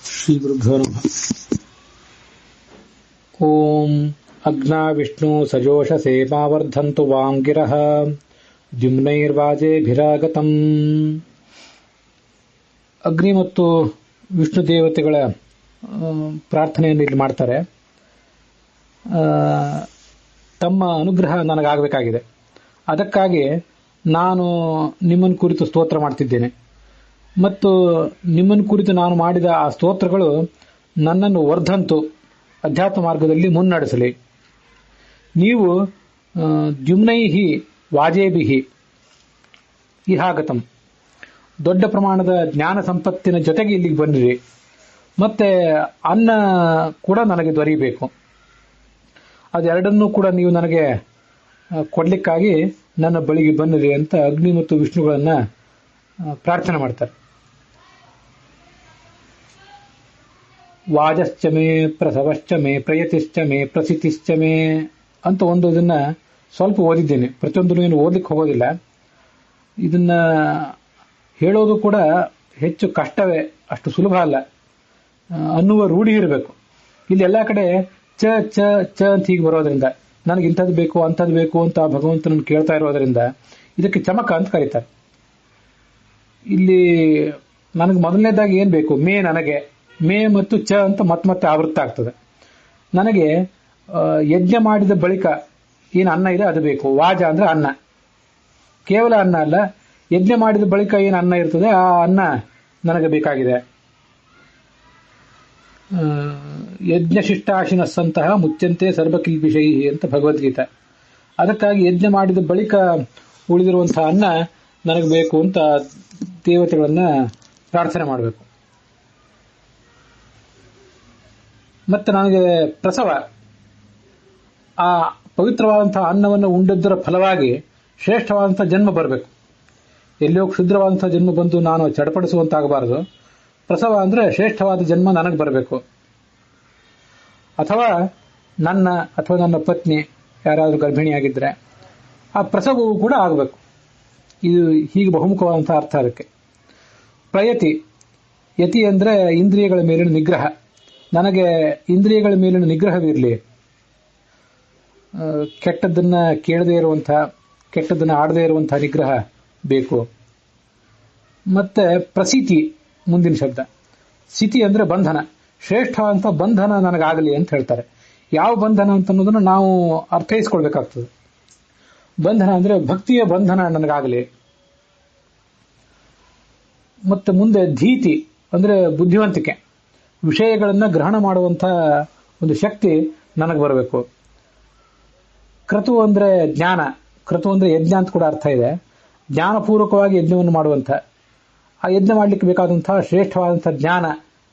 ಶ್ರೀ ಗುರುಭ್ಯೋ ನಮಃ. ಓಂ ಅಗ್ನಾ ವಿಷ್ಣು ಸಜೋಷಸೇ ಮಾವರ್ಧಂತು ವಾಂಗಿರಃ ದ್ಯುಮ್ನೈರ್ವಾಜೇಭಿರಾಗತಂ. ಅಗ್ನಿ ಮತ್ತು ವಿಷ್ಣು ದೇವತೆಗಳ ಪ್ರಾರ್ಥನೆಯನ್ನು ಇಲ್ಲಿ ಮಾಡ್ತಾರೆ. ತಮ್ಮ ಅನುಗ್ರಹ ನನಗಾಗಬೇಕಾಗಿದೆ, ಅದಕ್ಕಾಗಿ ನಾನು ನಿಮ್ಮನ್ನು ಕುರಿತು ಸ್ತೋತ್ರ ಮಾಡ್ತಿದ್ದೇನೆ ಮತ್ತು ನಿಮ್ಮನ್ನು ಕುರಿತು ನಾನು ಮಾಡಿದ ಆ ಸ್ತೋತ್ರಗಳು ನನ್ನನ್ನು ವರ್ಧಂತು, ಅಧ್ಯಾತ್ಮ ಮಾರ್ಗದಲ್ಲಿ ಮುನ್ನಡೆಸಲಿ. ನೀವು ದ್ಯುಮ್ನೈಹಿ ವಾಜೇಭಿಹಿ ಇಹಾಗತಂ, ದೊಡ್ಡ ಪ್ರಮಾಣದ ಜ್ಞಾನ ಸಂಪತ್ತಿನ ಜೊತೆಗೆ ಇಲ್ಲಿಗೆ ಬಂದಿರಿ, ಮತ್ತೆ ಅನ್ನ ಕೂಡ ನನಗೆ ದೊರೆಯಬೇಕು. ಅದೆರಡನ್ನೂ ಕೂಡ ನೀವು ನನಗೆ ಕೊಡ್ಲಿಕ್ಕಾಗಿ ನನ್ನ ಬಳಿಗೆ ಬನ್ನಿರಿ ಅಂತ ಅಗ್ನಿ ಮತ್ತು ವಿಷ್ಣುಗಳನ್ನ ಪ್ರಾರ್ಥನೆ ಮಾಡ್ತಾರೆ. ವಾಜಶ್ಚ ಮೇ ಪ್ರಸವಶ್ಚ ಮೇ ಪ್ರಯತಿಶ್ಚ ಮೇ ಪ್ರಸಿತಿಶ್ಚ ಮೇ ಅಂತ ಒಂದು ಇದನ್ನ ಸ್ವಲ್ಪ ಓದಿದ್ದೇನೆ. ಪ್ರತಿಯೊಂದನ್ನು ಏನು ಓದಲಿಕ್ಕೆ ಹೋಗೋದಿಲ್ಲ. ಇದನ್ನ ಹೇಳೋದು ಕೂಡ ಹೆಚ್ಚು ಕಷ್ಟವೇ, ಅಷ್ಟು ಸುಲಭ ಅಲ್ಲ ಅನ್ನುವ ರೂಢಿ ಇರಬೇಕು. ಇಲ್ಲಿ ಎಲ್ಲ ಕಡೆ ಚ ಚ ಚ ಅಂತ ಹೀಗೆ ಬರೋದ್ರಿಂದ ನನಗೆ ಇಂಥದ್ದು ಬೇಕು ಅಂಥದ್ದು ಬೇಕು ಅಂತ ಭಗವಂತನನ್ನು ಕೇಳ್ತಾ ಇರೋದ್ರಿಂದ ಇದಕ್ಕೆ ಚಮಕ ಅಂತ ಕರೀತಾರೆ. ಇಲ್ಲಿ ನನಗೆ ಮೊದಲನೇದಾಗಿ ಏನ್ ಬೇಕು? ಮೇ, ನನಗೆ ಮೇ ಮತ್ತು ಚ ಅಂತ ಮತ್ತೆ ಆವೃತ್ತ ಆಗ್ತದೆ. ನನಗೆ ಯಜ್ಞ ಮಾಡಿದ ಬಳಿಕ ಏನು ಅನ್ನ ಇದೆ ಅದು ಬೇಕು. ವಾಜ ಅಂದ್ರೆ ಅನ್ನ, ಕೇವಲ ಅನ್ನ ಅಲ್ಲ, ಯಜ್ಞ ಮಾಡಿದ ಬಳಿಕ ಏನು ಅನ್ನ ಇರ್ತದೆ ಆ ಅನ್ನ ನನಗೆ ಬೇಕಾಗಿದೆ. ಯಜ್ಞಶಿಷ್ಟಾಶಿನಸ್ಸಂತಹ ಮುಚ್ಚಂತೆ ಸರ್ವಕಿಲ್ಬಿಷೈ ಅಂತ ಭಗವದ್ಗೀತೆ. ಅದಕ್ಕಾಗಿ ಯಜ್ಞ ಮಾಡಿದ ಬಳಿಕ ಉಳಿದಿರುವಂತಹ ಅನ್ನ ನನಗೆ ಬೇಕು ಅಂತ ದೇವತೆಗಳನ್ನ ಪ್ರಾರ್ಥನೆ ಮಾಡಬೇಕು. ಮತ್ತೆ ನನಗೆ ಪ್ರಸವ, ಆ ಪವಿತ್ರವಾದಂತಹ ಅನ್ನವನ್ನು ಉಂಡದ್ದರ ಫಲವಾಗಿ ಶ್ರೇಷ್ಠವಾದಂತಹ ಜನ್ಮ ಬರಬೇಕು. ಎಲ್ಲಿಯೋ ಕ್ಷುದ್ರವಾದಂತಹ ಜನ್ಮ ಬಂದು ನಾನು ಚಡಪಡಿಸುವಂತಾಗಬಾರದು. ಪ್ರಸವ ಅಂದ್ರೆ ಶ್ರೇಷ್ಠವಾದ ಜನ್ಮ ನನಗೆ ಬರಬೇಕು. ಅಥವಾ ನನ್ನ ಪತ್ನಿ ಯಾರಾದರೂ ಗರ್ಭಿಣಿಯಾಗಿದ್ರೆ ಆ ಪ್ರಸವವು ಕೂಡ ಆಗಬೇಕು. ಇದು ಹೀಗೆ ಬಹುಮುಖವಾದಂತಹ ಅರ್ಥ ಅದಕ್ಕೆ. ಪ್ರಯತಿ, ಯತಿ ಅಂದ್ರೆ ಇಂದ್ರಿಯಗಳ ಮೇಲಿನ ನಿಗ್ರಹ. ನನಗೆ ಇಂದ್ರಿಯಗಳ ಮೇಲಿನ ನಿಗ್ರಹವಿರಲಿ, ಕೆಟ್ಟದ್ದನ್ನ ಕೇಳದೇ ಇರುವಂತಹ, ಕೆಟ್ಟದ್ದನ್ನ ಆಡದೇ ಇರುವಂತಹ ನಿಗ್ರಹ ಬೇಕು. ಮತ್ತೆ ಪ್ರಸೀತಿ ಮುಂದಿನ ಶಬ್ದ. ಸ್ಥಿತಿ ಅಂದ್ರೆ ಬಂಧನ, ಶ್ರೇಷ್ಠವಾದಂತಹ ಬಂಧನ ನನಗಾಗಲಿ ಅಂತ ಹೇಳ್ತಾರೆ. ಯಾವ ಬಂಧನ ಅಂತ ಅನ್ನೋದನ್ನು ನಾವು ಅರ್ಥೈಸ್ಕೊಳ್ಬೇಕಾಗ್ತದೆ. ಬಂಧನ ಅಂದ್ರೆ ಭಕ್ತಿಯ ಬಂಧನ ನನಗಾಗಲಿ. ಮತ್ತೆ ಮುಂದೆ ಧೀತಿ ಅಂದ್ರೆ ಬುದ್ಧಿವಂತಿಕೆ, ವಿಷಯಗಳನ್ನ ಗ್ರಹಣ ಮಾಡುವಂತಹ ಒಂದು ಶಕ್ತಿ ನನಗೆ ಬರಬೇಕು. ಕ್ರತು ಅಂದ್ರೆ ಜ್ಞಾನ, ಕ್ರತು ಅಂದ್ರೆ ಯಜ್ಞ ಅಂತ ಕೂಡ ಅರ್ಥ ಇದೆ. ಜ್ಞಾನಪೂರ್ವಕವಾಗಿ ಯಜ್ಞವನ್ನು ಮಾಡುವಂಥ, ಆ ಯಜ್ಞ ಮಾಡಲಿಕ್ಕೆ ಬೇಕಾದಂತಹ ಶ್ರೇಷ್ಠವಾದಂತಹ ಜ್ಞಾನ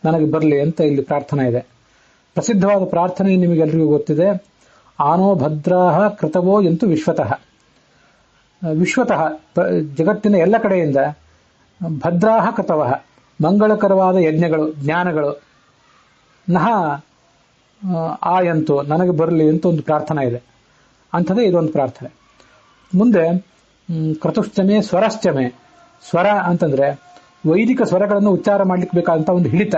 ನನಗೆ ಬರಲಿ ಅಂತ ಇಲ್ಲಿ ಪ್ರಾರ್ಥನೆ ಇದೆ. ಪ್ರಸಿದ್ಧವಾದ ಪ್ರಾರ್ಥನೆ ನಿಮಗೆಲ್ಲರಿಗೂ ಗೊತ್ತಿದೆ. ಆನೋ ಭದ್ರಾಹ ಕೃತವೋ ಎಂತು ವಿಶ್ವತಃ. ವಿಶ್ವತಃ ಜಗತ್ತಿನ ಎಲ್ಲ ಕಡೆಯಿಂದ ಭದ್ರಾಹ ಕೃತವಃ, ಮಂಗಳಕರವಾದ ಯಜ್ಞಗಳು ಜ್ಞಾನಗಳು ನಹ ಆಯಂತು ನನಗೆ ಬರಲಿ ಅಂತ ಒಂದು ಪ್ರಾರ್ಥನೆ ಇದೆ. ಅಂಥದ್ದೇ ಇದೊಂದು ಪ್ರಾರ್ಥನೆ. ಮುಂದೆ ಕ್ರತುಶ್ಚಮೆ ಸ್ವರಶ್ಚಮೆ. ಸ್ವರ ಅಂತಂದ್ರೆ ವೈದಿಕ ಸ್ವರಗಳನ್ನು ಉಚ್ಚಾರ ಮಾಡ್ಲಿಕ್ಕೆ ಬೇಕಾದಂತ ಒಂದು ಹಿಡಿತ.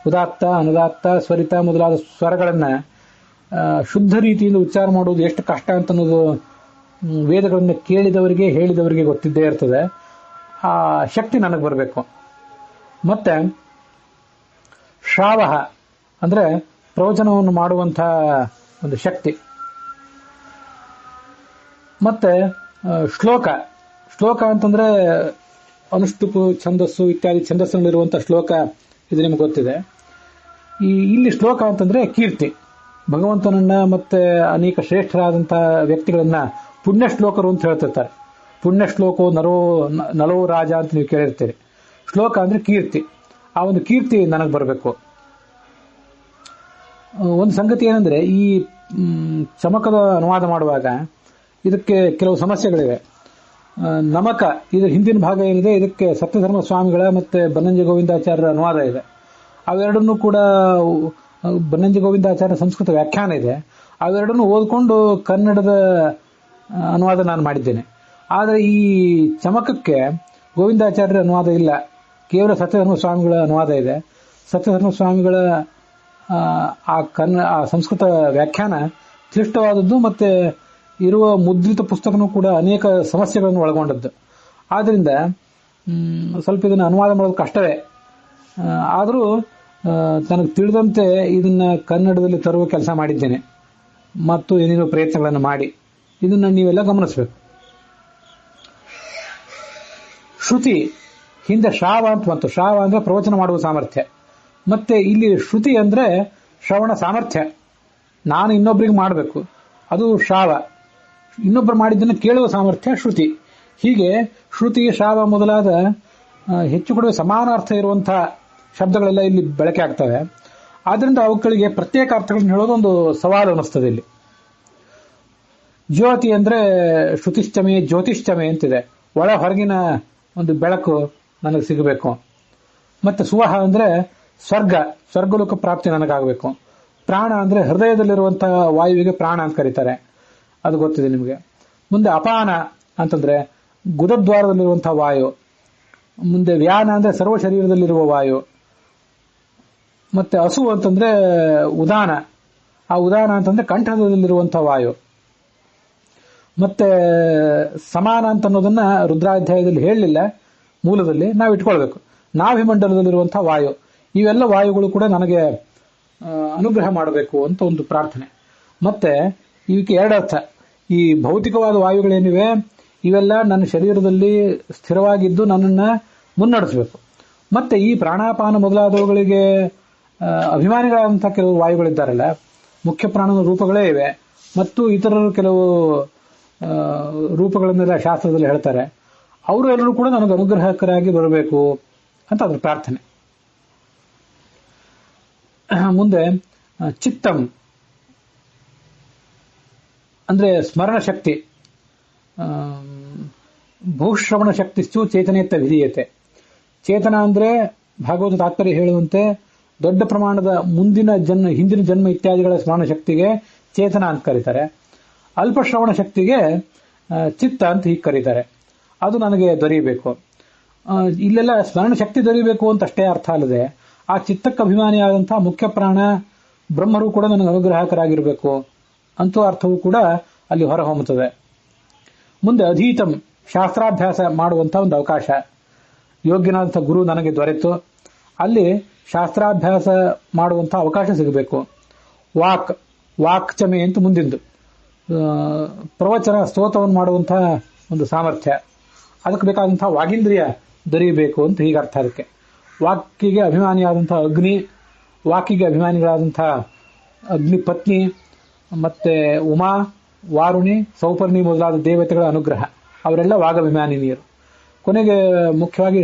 ಉದಾತ್ತ, ಅನುದಾತ್ತ, ಸ್ವರಿತ ಮೊದಲಾದ ಸ್ವರಗಳನ್ನ ಶುದ್ಧ ರೀತಿಯಿಂದ ಉಚ್ಚಾರ ಮಾಡುವುದು ಎಷ್ಟು ಕಷ್ಟ ಅಂತ ಅನ್ನೋದು ವೇದಗಳನ್ನು ಕೇಳಿದವರಿಗೆ ಹೇಳಿದವರಿಗೆ ಗೊತ್ತಿದ್ದೇ ಇರ್ತದೆ. ಆ ಶಕ್ತಿ ನನಗೆ ಬರಬೇಕು. ಮತ್ತೆ ಶ್ರಾವ ಅಂದ್ರೆ ಪ್ರವಚನವನ್ನು ಮಾಡುವಂತಹ ಒಂದು ಶಕ್ತಿ. ಮತ್ತೆ ಶ್ಲೋಕ, ಶ್ಲೋಕ ಅಂತಂದ್ರೆ ಅನುಷ್ಠುಪು, ಛಂದಸ್ಸು ಇತ್ಯಾದಿ ಛಂದಸ್ಸಿನಲ್ಲಿರುವಂತಹ ಶ್ಲೋಕ, ಇದು ನಿಮ್ಗೆ ಗೊತ್ತಿದೆ. ಇಲ್ಲಿ ಶ್ಲೋಕ ಅಂತಂದ್ರೆ ಕೀರ್ತಿ, ಭಗವಂತನನ್ನ ಮತ್ತೆ ಅನೇಕ ಶ್ರೇಷ್ಠರಾದಂತಹ ವ್ಯಕ್ತಿಗಳನ್ನ ಪುಣ್ಯ ಶ್ಲೋಕರು ಅಂತ ಹೇಳ್ತಿರ್ತಾರೆ. ಪುಣ್ಯ ಶ್ಲೋಕೋ ನಲೋ ರಾಜ ಅಂತ ನೀವು ಕೇಳಿರ್ತೀರಿ. ಶ್ಲೋಕ ಅಂದ್ರೆ ಕೀರ್ತಿ, ಆ ಒಂದು ಕೀರ್ತಿ ನನಗೆ ಬರಬೇಕು. ಒಂದು ಸಂಗತಿ ಏನಂದ್ರೆ, ಈ ಚಮಕದ ಅನುವಾದ ಮಾಡುವಾಗ ಇದಕ್ಕೆ ಕೆಲವು ಸಮಸ್ಯೆಗಳಿವೆ. ನಮಕ, ಇದು ಹಿಂದಿನ ಭಾಗ ಏನಿದೆ, ಇದಕ್ಕೆ ಸತ್ಯಧರ್ಮ ಸ್ವಾಮಿಗಳ ಮತ್ತೆ ಬನ್ನಂಜೆ ಗೋವಿಂದಾಚಾರ್ಯರ ಅನುವಾದ ಇದೆ. ಅವೆರಡನ್ನೂ ಕೂಡ ಬನ್ನಂಜೆ ಗೋವಿಂದಾಚಾರ್ಯ ಸಂಸ್ಕೃತ ವ್ಯಾಖ್ಯಾನ ಇದೆ. ಅವೆರಡನ್ನು ಓದ್ಕೊಂಡು ಕನ್ನಡದ ಅನುವಾದ ನಾನು ಮಾಡಿದ್ದೇನೆ. ಆದರೆ ಈ ಚಮಕಕ್ಕೆ ಗೋವಿಂದಾಚಾರ್ಯರ ಅನುವಾದ ಇಲ್ಲ, ಕೇವಲ ಸತ್ಯಧರ್ಮ ಸ್ವಾಮಿಗಳ ಅನುವಾದ ಇದೆ. ಸತ್ಯಧರ್ಮ ಸ್ವಾಮಿಗಳ ಆ ಸಂಸ್ಕೃತ ವ್ಯಾಖ್ಯಾನ ಕ್ಲಿಷ್ಟವಾದದ್ದು, ಮತ್ತೆ ಇರುವ ಮುದ್ರಿತ ಪುಸ್ತಕನೂ ಕೂಡ ಅನೇಕ ಸಮಸ್ಯೆಗಳನ್ನು ಒಳಗೊಂಡದ್ದು. ಆದ್ದರಿಂದ ಸ್ವಲ್ಪ ಇದನ್ನು ಅನುವಾದ ಮಾಡೋದು ಕಷ್ಟವೇ. ಆದರೂ ತನಗೆ ತಿಳಿದಂತೆ ಇದನ್ನ ಕನ್ನಡದಲ್ಲಿ ತರುವ ಕೆಲಸ ಮಾಡಿದ್ದೇನೆ ಮತ್ತು ಏನೇನೋ ಪ್ರಯತ್ನಗಳನ್ನು ಮಾಡಿ. ಇದನ್ನ ನೀವೆಲ್ಲ ಗಮನಿಸಬೇಕು. ಶ್ರುತಿ ಹಿಂದೆ ಶ್ರಾವ ಅಂತ ಬಂತು. ಶ್ರಾವ ಅಂದ್ರೆ ಪ್ರವಚನ ಮಾಡುವ ಸಾಮರ್ಥ್ಯ. ಮತ್ತೆ ಇಲ್ಲಿ ಶ್ರುತಿ ಅಂದ್ರೆ ಶ್ರವಣ ಸಾಮರ್ಥ್ಯ. ನಾನು ಇನ್ನೊಬ್ಬರಿಗೆ ಮಾಡಬೇಕು, ಅದು ಶ್ರಾವ. ಇನ್ನೊಬ್ಬರು ಮಾಡಿದ್ದನ್ನು ಕೇಳುವ ಸಾಮರ್ಥ್ಯ ಶ್ರುತಿ. ಹೀಗೆ ಶ್ರುತಿ, ಶ್ರಾವ ಮೊದಲಾದ ಹೆಚ್ಚು ಕಡಿಮೆ ಸಮಾನ ಅರ್ಥ ಇರುವಂತಹ ಶಬ್ದಗಳೆಲ್ಲ ಇಲ್ಲಿ ಬಳಕೆ ಆಗ್ತವೆ. ಆದ್ರಿಂದ ಅವುಗಳಿಗೆ ಪ್ರತ್ಯೇಕ ಅರ್ಥಗಳನ್ನು ಹೇಳೋದು ಒಂದು ಸವಾಲು ಅನ್ನಿಸ್ತದೆ ಇಲ್ಲಿ. ಜ್ಯೋತಿ ಅಂದ್ರೆ ಶ್ರುತಿಶ್ಚಮೆ, ಜ್ಯೋತಿಷ್ಠಮೆ ಅಂತಿದೆ. ಒಳ ಹೊರಗಿನ ಒಂದು ಬೆಳಕು ನನಗೆ ಸಿಗಬೇಕು. ಮತ್ತೆ ಸುವಹ ಅಂದ್ರೆ ಸ್ವರ್ಗಲೋಕ ಪ್ರಾಪ್ತಿ ನನಗಾಗಬೇಕು. ಪ್ರಾಣ ಅಂದ್ರೆ ಹೃದಯದಲ್ಲಿರುವಂತಹ ವಾಯುವಿಗೆ ಪ್ರಾಣ ಅಂತ ಕರೀತಾರೆ, ಅದು ಗೊತ್ತಿದೆ ನಿಮಗೆ. ಮುಂದೆ ಅಪಾನ ಅಂತಂದ್ರೆ ಗುದದ್ವಾರದಲ್ಲಿರುವಂತಹ ವಾಯು. ಮುಂದೆ ವ್ಯಾನ ಅಂದ್ರೆ ಸರ್ವ ಶರೀರದಲ್ಲಿರುವ ವಾಯು. ಮತ್ತೆ ಹಸು ಅಂತಂದ್ರೆ ಉದಾನ. ಆ ಉದಾನ ಅಂತಂದ್ರೆ ಕಂಠದಲ್ಲಿರುವಂತಹ ವಾಯು. ಮತ್ತೆ ಸಮಾನ ಅಂತ ಅನ್ನೋದನ್ನ ರುದ್ರಾಧ್ಯಾಯದಲ್ಲಿ ಹೇಳಲಿಲ್ಲ, ಮೂಲದಲ್ಲಿ ನಾವು ಇಟ್ಕೊಳ್ಬೇಕು. ನಾಭಿಮಂಡಲದಲ್ಲಿರುವಂತಹ ವಾಯು. ಇವೆಲ್ಲ ವಾಯುಗಳು ಕೂಡ ನನಗೆ ಅನುಗ್ರಹ ಮಾಡಬೇಕು ಅಂತ ಒಂದು ಪ್ರಾರ್ಥನೆ. ಮತ್ತೆ ಇವಕ್ಕೆ ಎರಡರ್ಥ. ಈ ಭೌತಿಕವಾದ ವಾಯುಗಳೇನಿವೆ ಇವೆಲ್ಲ ನನ್ನ ಶರೀರದಲ್ಲಿ ಸ್ಥಿರವಾಗಿದ್ದು ನನ್ನನ್ನ ಮುನ್ನಡೆಸಬೇಕು. ಮತ್ತೆ ಈ ಪ್ರಾಣಾಪಾನ ಮೊದಲಾದವುಗಳಿಗೆ ಅಭಿಮಾನಿಗಳಾದಂತಹ ಕೆಲವು ವಾಯುಗಳಿದ್ದಾರಲ್ಲ, ಮುಖ್ಯ ಪ್ರಾಣನ ರೂಪಗಳೇ ಇವೆ. ಮತ್ತು ಇತರರು ಕೆಲವು ರೂಪಗಳನ್ನೆಲ್ಲ ಶಾಸ್ತ್ರದಲ್ಲಿ ಹೇಳ್ತಾರೆ. ಅವರು ಎಲ್ಲರೂ ಕೂಡ ನನಗೆ ಅನುಗ್ರಹಕರಾಗಿ ಬರಬೇಕು ಅಂತ ಅದ್ರ ಪ್ರಾರ್ಥನೆ. ಮುಂದೆ ಚಿತ್ತಂ ಅಂದ್ರೆ ಸ್ಮರಣ ಶಕ್ತಿ. ಬಹುಶ್ರವಣ ಶಕ್ತಿಸ್ತು ಚೇತನೇತ್ತ ವಿಧೀಯತೆ. ಚೇತನ ಅಂದ್ರೆ ಭಾಗವತ ತಾತ್ಪರ್ಯ ಹೇಳುವಂತೆ ದೊಡ್ಡ ಪ್ರಮಾಣದ ಮುಂದಿನ ಹಿಂದಿನ ಜನ್ಮ ಇತ್ಯಾದಿಗಳ ಸ್ಮರಣ ಶಕ್ತಿಗೆ ಚೇತನ ಅಂತ ಕರೀತಾರೆ. ಅಲ್ಪ ಶ್ರವಣ ಶಕ್ತಿಗೆ ಚಿತ್ತ ಅಂತ ಹೀಗೆ ಕರೀತಾರೆ. ಅದು ನನಗೆ ದೊರೆಯಬೇಕು. ಇಲ್ಲೆಲ್ಲ ಸ್ಮರಣ ಶಕ್ತಿ ದೊರೆಯಬೇಕು ಅಂತ ಅಷ್ಟೇ ಅರ್ಥ ಅಲ್ಲದೆ, ಆ ಚಿತ್ತಕ್ಕೆ ಅಭಿಮಾನಿಯಾದಂತಹ ಮುಖ್ಯ ಪ್ರಾಣ ಬ್ರಹ್ಮರು ಕೂಡ ನನಗೆ ಅನುಗ್ರಹಕರಾಗಿರಬೇಕು ಅಂತೂ ಅರ್ಥವೂ ಕೂಡ ಅಲ್ಲಿ ಹೊರಹೊಮ್ಮುತ್ತದೆ. ಮುಂದೆ ಅಧೀತಂ ಶಾಸ್ತ್ರಾಭ್ಯಾಸ ಮಾಡುವಂತಹ ಒಂದು ಅವಕಾಶ. ಯೋಗ್ಯನಾದಂಥ ಗುರು ನನಗೆ ದೊರೆತು ಅಲ್ಲಿ ಶಾಸ್ತ್ರಾಭ್ಯಾಸ ಮಾಡುವಂತಹ ಅವಕಾಶ ಸಿಗಬೇಕು. ವಾಕ್ಚಮೆ ಅಂತ ಮುಂದಿಂದು ಪ್ರವಚನ ಸ್ತೋತ್ರವನ್ನು ಮಾಡುವಂತಹ ಒಂದು ಸಾಮರ್ಥ್ಯ, ಅದಕ್ಕೆ ಬೇಕಾದಂತಹ ವಾಗೀಂದ್ರಿಯ ದೊರೆಯಬೇಕು ಅಂತ ಹೀಗೆ ಅರ್ಥ. ಅದಕ್ಕೆ ವಾಕ್ಕಿಗೆ ಅಭಿಮಾನಿಯಾದಂತಹ ಅಗ್ನಿ, ವಾಕಿಗೆ ಅಭಿಮಾನಿಗಳಾದಂತಹ ಅಗ್ನಿ ಪತ್ನಿ, ಮತ್ತೆ ಉಮಾ, ವಾರುಣಿ, ಸೌಪರ್ಣಿ ಮೊದಲಾದ ದೇವತೆಗಳ ಅನುಗ್ರಹ, ಅವರೆಲ್ಲ ವಾಗಭಿಮಾನಿನಿಯರು. ಕೊನೆಗೆ ಮುಖ್ಯವಾಗಿ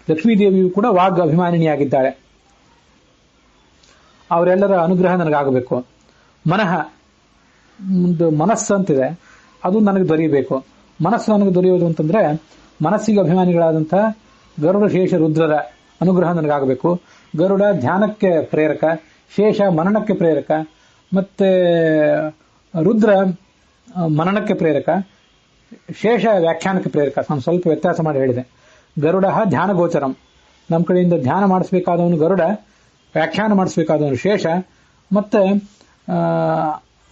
ಲಕ್ಷ್ಮೀದೇವಿಯು ಕೂಡ ವಾಗ್ ಅಭಿಮಾನಿನಿಯಾಗಿದ್ದಾಳೆ. ಅವರೆಲ್ಲರ ಅನುಗ್ರಹ ನನಗಾಗಬೇಕು. ಮನಸ್ಸು ಅಂತಿದೆ, ಅದು ನನಗೆ ದೊರೆಯಬೇಕು. ಮನಸ್ಸು ನನಗೆ ದೊರೆಯೋದು ಅಂತಂದ್ರೆ ಮನಸ್ಸಿಗೆ ಅಭಿಮಾನಿಗಳಾದಂತಹ ಗರುಡ, ಶೇಷ, ರುದ್ರರ ಅನುಗ್ರಹ ನನಗಾಗಬೇಕು. ಗರುಡ ಧ್ಯಾನಕ್ಕೆ ಪ್ರೇರಕ, ಶೇಷ ಮನನಕ್ಕೆ ಪ್ರೇರಕ, ಮತ್ತೆ ರುದ್ರ ಮನನಕ್ಕೆ ಪ್ರೇರಕ, ಶೇಷ ವ್ಯಾಖ್ಯಾನಕ್ಕೆ ಪ್ರೇರಕ. ನಾನು ಸ್ವಲ್ಪ ವ್ಯತ್ಯಾಸ ಮಾಡಿ ಹೇಳಿದೆ. ಗರುಡ ಧ್ಯಾನ ಗೋಚರಂ, ನಮ್ಮ ಕಡೆಯಿಂದ ಧ್ಯಾನ ಮಾಡಿಸಬೇಕಾದವನು ಗರುಡ, ವ್ಯಾಖ್ಯಾನ ಮಾಡಿಸಬೇಕಾದವನು ಶೇಷ, ಮತ್ತೆ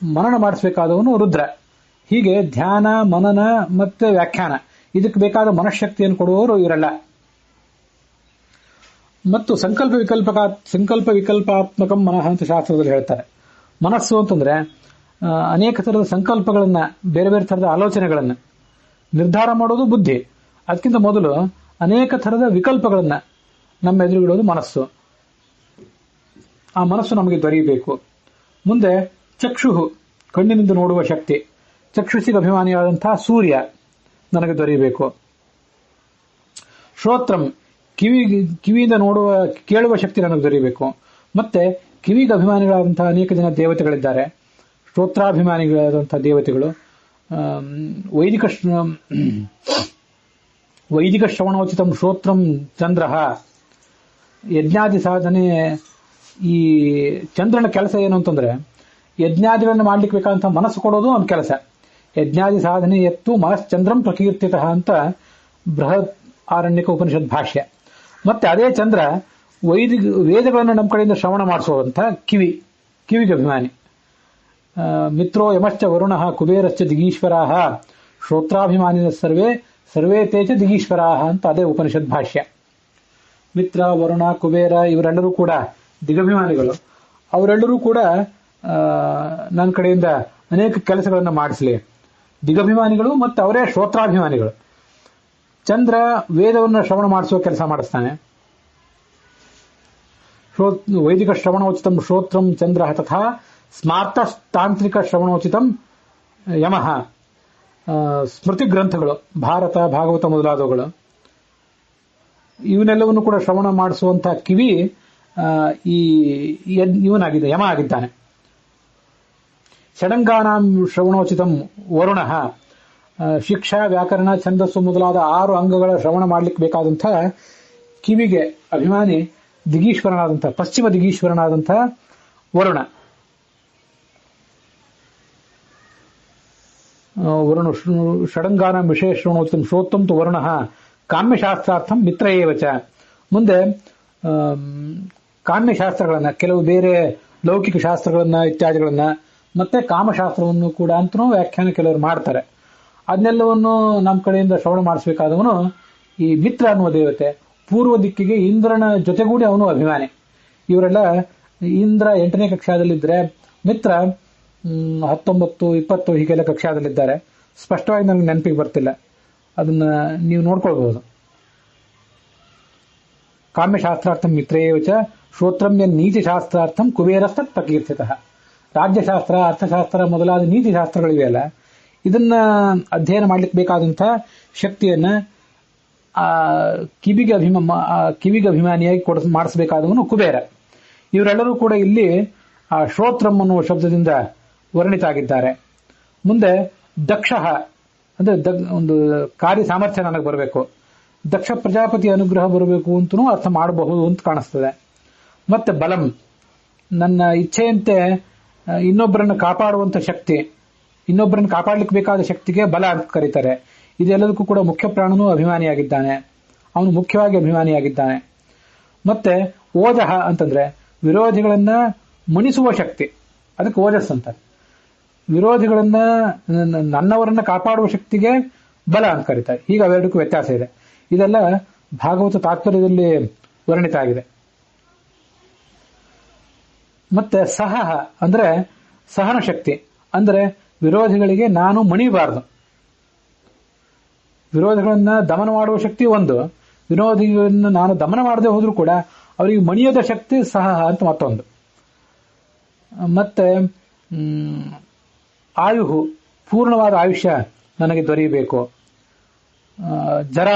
ಮನನ ಮಾಡಿಸಬೇಕಾದವನು ರುದ್ರ. ಹೀಗೆ ಧ್ಯಾನ, ಮನನ ಮತ್ತೆ ವ್ಯಾಖ್ಯಾನ ಇದಕ್ಕೆ ಬೇಕಾದ ಮನಃಶಕ್ತಿಯನ್ನು ಕೊಡುವವರು ಇವರೆಲ್ಲ. ಮತ್ತು ಸಂಕಲ್ಪ ವಿಕಲ್ಪಾತ್ಮಕಂ ಮನಃ ಅಂತ ಶಾಸ್ತ್ರದಲ್ಲಿ ಹೇಳ್ತಾರೆ. ಮನಸ್ಸು ಅಂತಂದ್ರೆ ಅನೇಕ ತರದ ಸಂಕಲ್ಪಗಳನ್ನ, ಬೇರೆ ಬೇರೆ ತರದ ಆಲೋಚನೆಗಳನ್ನ ನಿರ್ಧಾರ ಮಾಡೋದು ಬುದ್ಧಿ. ಅದಕ್ಕಿಂತ ಮೊದಲು ಅನೇಕ ತರದ ವಿಕಲ್ಪಗಳನ್ನ ನಮ್ಮ ಎದುರುಗಿಡೋದು ಮನಸ್ಸು. ಆ ಮನಸ್ಸು ನಮಗೆ ದೊರೆಯಬೇಕು. ಮುಂದೆ ಚಕ್ಷುಹು ಕಣ್ಣಿನಿಂದ ನೋಡುವ ಶಕ್ತಿ, ಚಕ್ಷುಷಿಗೆ ಅಭಿಮಾನಿಯಾದಂತಹ ಸೂರ್ಯ ನನಗೆ ದೊರೆಯಬೇಕು. ಶ್ರೋತ್ರಂ ಕಿವಿಯಿಂದ ಕೇಳುವ ಶಕ್ತಿ ನನಗೆ ದೊರೆಯಬೇಕು. ಮತ್ತೆ ಕಿವಿಗೆ ಅಭಿಮಾನಿಗಳಾದಂತಹ ಅನೇಕ ಜನ ದೇವತೆಗಳಿದ್ದಾರೆ, ಶ್ರೋತ್ರಾಭಿಮಾನಿಗಳಾದಂತಹ ದೇವತೆಗಳು. ವೈದಿಕ ಶ್ರವಣೋಚಿತಂ ಶ್ರೋತ್ರಂ ಚಂದ್ರ. ಯಜ್ಞಾದಿ ಸಾಧನೆ, ಈ ಚಂದ್ರನ ಕೆಲಸ ಏನು ಅಂತಂದ್ರೆ ಯಜ್ಞಾದಿಗಳನ್ನು ಮಾಡ್ಲಿಕ್ಕೆ ಬೇಕಾದಂತಹ ಮನಸ್ಸು ಕೊಡೋದು ಒಂದು ಕೆಲಸ. ಯಜ್ಞಾದಿ ಸಾಧನೆ ಎತ್ತು ಮನಶ್ಚಂದ್ರಂ ಪ್ರಕೀರ್ತಿತಃ ಅಂತ ಬೃಹತ್ ಆರಣ್ಯಕ ಉಪನಿಷತ್ ಭಾಷ್ಯ. ಮತ್ತೆ ಅದೇ ಚಂದ್ರ ವೇದಗಳನ್ನು ನಮ್ಮ ಕಡೆಯಿಂದ ಶ್ರವಣ ಮಾಡಿಸುವಂತ ಕಿವಿಗೆ ಅಭಿಮಾನಿ. ಮಿತ್ರೋ ಯಮಶ್ಚ ವರುಣಃ ಕುಬೇರಶ್ಚ ದಿಗೀಶ್ವರಾಃ ಶ್ರೋತ್ರಾಭಿಮಾನಿನ ಸರ್ವೇ ತೇಚ ದಿಗೀಶ್ವರಾಃ ಅಂತ ಅದೇ ಉಪನಿಷತ್ ಭಾಷ್ಯ. ಮಿತ್ರ, ವರುಣ, ಕುಬೇರ ಇವರೆಲ್ಲರೂ ಕೂಡ ದಿಗಭಿಮಾನಿಗಳು. ಅವರೆಲ್ಲರೂ ಕೂಡ ನನ್ನ ಕಡೆಯಿಂದ ಅನೇಕ ಕೆಲಸಗಳನ್ನು ಮಾಡಿಸಲಿ. ದಿಗಭಿಮಾನಿಗಳು ಮತ್ತು ಅವರೇ ಶ್ರೋತ್ರಾಭಿಮಾನಿಗಳು. ಚಂದ್ರ ವೇದವನ್ನು ಶ್ರವಣ ಮಾಡಿಸುವ ಕೆಲಸ ಮಾಡಿಸ್ತಾನೆ. ವೈದಿಕ ಶ್ರವಣೋಚಿತಂ ಶ್ರೋತ್ರಂ ಚಂದ್ರ ತಥಾ ಸ್ಮಾರ್ತ ತಾಂತ್ರಿಕ ಶ್ರವಣೋಚಿತಂ ಯಮಃ. ಸ್ಮೃತಿ ಗ್ರಂಥಗಳು, ಭಾರತ, ಭಾಗವತ ಮೊದಲಾದವುಗಳು, ಇವನ್ನೆಲ್ಲವನ್ನು ಕೂಡ ಶ್ರವಣ ಮಾಡಿಸುವಂತಹ ಕಿವಿ ಇವನಾಗಿದೆ, ಯಮ ಆಗಿದ್ದಾನೆ. ಷಡಂಗಾನಾಂ ಶ್ರವಣೋಚಿತಂ ವರುಣಃ. ಶಿಕ್ಷಾ, ವ್ಯಾಕರಣ, ಛಂದಸ್ಸು ಮೊದಲಾದ 6 ಅಂಗಗಳ ಶ್ರವಣ ಮಾಡ್ಲಿಕ್ಕೆ ಬೇಕಾದಂತಹ ಕಿವಿಗೆ ಅಭಿಮಾನಿ ದಿಗೀಶ್ವರನಾದಂತಹ, ಪಶ್ಚಿಮ ದಿಗೀಶ್ವರನಾದಂತಹ ವರುಣ. ವರುಣ ಷಡಂಗಾನಾಂ ವಿಷಯ ಶ್ರವಣೋಚಿತಂ ಶ್ರೋತ್ರಂ ತು ವರುಣಃ ಕಾಮ್ಯಶಾಸ್ತ್ರಾರ್ಥಂ ಮಿತ್ರ ಏವಚ. ಮುಂದೆ ಕಾಮ್ಯಶಾಸ್ತ್ರಗಳನ್ನ, ಕೆಲವು ಬೇರೆ ಲೌಕಿಕ ಶಾಸ್ತ್ರಗಳನ್ನ ಇತ್ಯಾದಿಗಳನ್ನ, ಮತ್ತೆ ಕಾಮಶಾಸ್ತ್ರವನ್ನು ಕೂಡ ಅಂತನೂ ವ್ಯಾಖ್ಯಾನ ಕೆಲವರು ಮಾಡ್ತಾರೆ. ಅದನ್ನೆಲ್ಲವನ್ನು ನಮ್ಮ ಕಡೆಯಿಂದ ಶ್ರವಣ ಮಾಡಿಸಬೇಕಾದವನು ಈ ಮಿತ್ರ ಅನ್ನುವ ದೇವತೆ. ಪೂರ್ವ ದಿಕ್ಕಿಗೆ ಇಂದ್ರನ ಜೊತೆಗೂಡಿ ಅವನು ಅಭಿಮಾನಿ. ಇವರೆಲ್ಲ ಇಂದ್ರ 8ನೇ ಕಕ್ಷಾದಲ್ಲಿದ್ದರೆ, ಮಿತ್ರ 19, 20 ಹೀಗೆಲ್ಲ ಕಕ್ಷಾದಲ್ಲಿದ್ದಾರೆ. ಸ್ಪಷ್ಟವಾಗಿ ನನಗೆ ನೆನಪಿಗೆ ಬರ್ತಿಲ್ಲ, ಅದನ್ನ ನೀವು ನೋಡ್ಕೊಳ್ಬಹುದು. ಕಾಮ್ಯಶಾಸ್ತ್ರಾರ್ಥಂ ಮಿತ್ರೇವಚ ಶ್ರೋತ್ರಮ್ಯ ನೀತಿಶಾಸ್ತ್ರಾರ್ಥಂ ಕುಬೇರಸ್ತತ್ ಪ್ರಕೀರ್ತಿತಃ. ರಾಜ್ಯಶಾಸ್ತ್ರ, ಅರ್ಥಶಾಸ್ತ್ರ ಮೊದಲಾದ ನೀತಿಶಾಸ್ತ್ರಗಳಿವೆಯಲ್ಲ, ಇದನ್ನ ಅಧ್ಯಯನ ಮಾಡ್ಲಿಕ್ಕೆ ಬೇಕಾದಂತಹ ಶಕ್ತಿಯನ್ನ ಕಿವಿಗೆ ಅಭಿಮಾನಿಯಾಗಿ ಮಾಡಿಸಬೇಕಾದವನು ಕುಬೇರ. ಇವರೆಲ್ಲರೂ ಕೂಡ ಇಲ್ಲಿ ಆ ಶ್ರೋತ್ರಂ ಅನ್ನುವ ಶಬ್ದದಿಂದ ವರ್ಣಿತ ಆಗಿದ್ದಾರೆ. ಮುಂದೆ ದಕ್ಷ ಅಂದ್ರೆ ಒಂದು ಕಾರ್ಯ ಸಾಮರ್ಥ್ಯ ನನಗೆ ಬರಬೇಕು, ದಕ್ಷ ಪ್ರಜಾಪತಿ ಅನುಗ್ರಹ ಬರಬೇಕು ಅಂತನೂ ಅರ್ಥ ಮಾಡಬಹುದು ಅಂತ ಕಾಣಿಸ್ತದೆ. ಮತ್ತೆ ಬಲಂ, ನನ್ನ ಇಚ್ಛೆಯಂತೆ ಇನ್ನೊಬ್ಬರನ್ನು ಕಾಪಾಡುವಂತ ಶಕ್ತಿ, ಇನ್ನೊಬ್ಬರನ್ನು ಕಾಪಾಡಲಿಕ್ಕೆ ಬೇಕಾದ ಶಕ್ತಿಗೆ ಬಲ ಅಂತ ಕರೀತಾರೆ. ಇದೆಲ್ಲದಕ್ಕೂ ಕೂಡ ಮುಖ್ಯ ಪ್ರಾಣನೂ ಅಭಿಮಾನಿಯಾಗಿದ್ದಾನೆ, ಅವನು ಮುಖ್ಯವಾಗಿ ಅಭಿಮಾನಿಯಾಗಿದ್ದಾನೆ. ಮತ್ತೆ ಓಜಃ ಅಂತಂದ್ರೆ ವಿರೋಧಿಗಳನ್ನ ಮಣಿಸುವ ಶಕ್ತಿ, ಅದಕ್ಕೆ ಓಜಸ್ ಅಂತ. ವಿರೋಧಿಗಳನ್ನ, ನನ್ನವರನ್ನ ಕಾಪಾಡುವ ಶಕ್ತಿಗೆ ಬಲ ಅಂತ ಕರೀತಾರೆ. ಹೀಗೆ ಅವೆರಡಕ್ಕೂ ವ್ಯತ್ಯಾಸ ಇದೆ. ಇದೆಲ್ಲ ಭಾಗವತ ತಾತ್ಪರ್ಯದಲ್ಲಿ ವರ್ಣಿತ ಆಗಿದೆ. ಮತ್ತೆ ಸಹ ಅಂದ್ರೆ ಸಹನ ಶಕ್ತಿ, ಅಂದ್ರೆ ವಿರೋಧಿಗಳಿಗೆ ನಾನು ಮಣಿಬಾರದು. ವಿರೋಧಿಗಳನ್ನ ದಮನ ಮಾಡುವ ಶಕ್ತಿ ಒಂದು, ವಿರೋಧಿಗಳನ್ನ ನಾನು ದಮನ ಮಾಡದೆ ಹೋದ್ರೂ ಕೂಡ ಅವರಿಗೆ ಮಣಿಯದ ಶಕ್ತಿ ಸಹ ಅಂತ ಮತ್ತೊಂದು. ಮತ್ತೆ ಆಯುಹು, ಪೂರ್ಣವಾದ ಆಯುಷ್ಯ ನನಗೆ ದೊರೆಯಬೇಕು. ಜರ,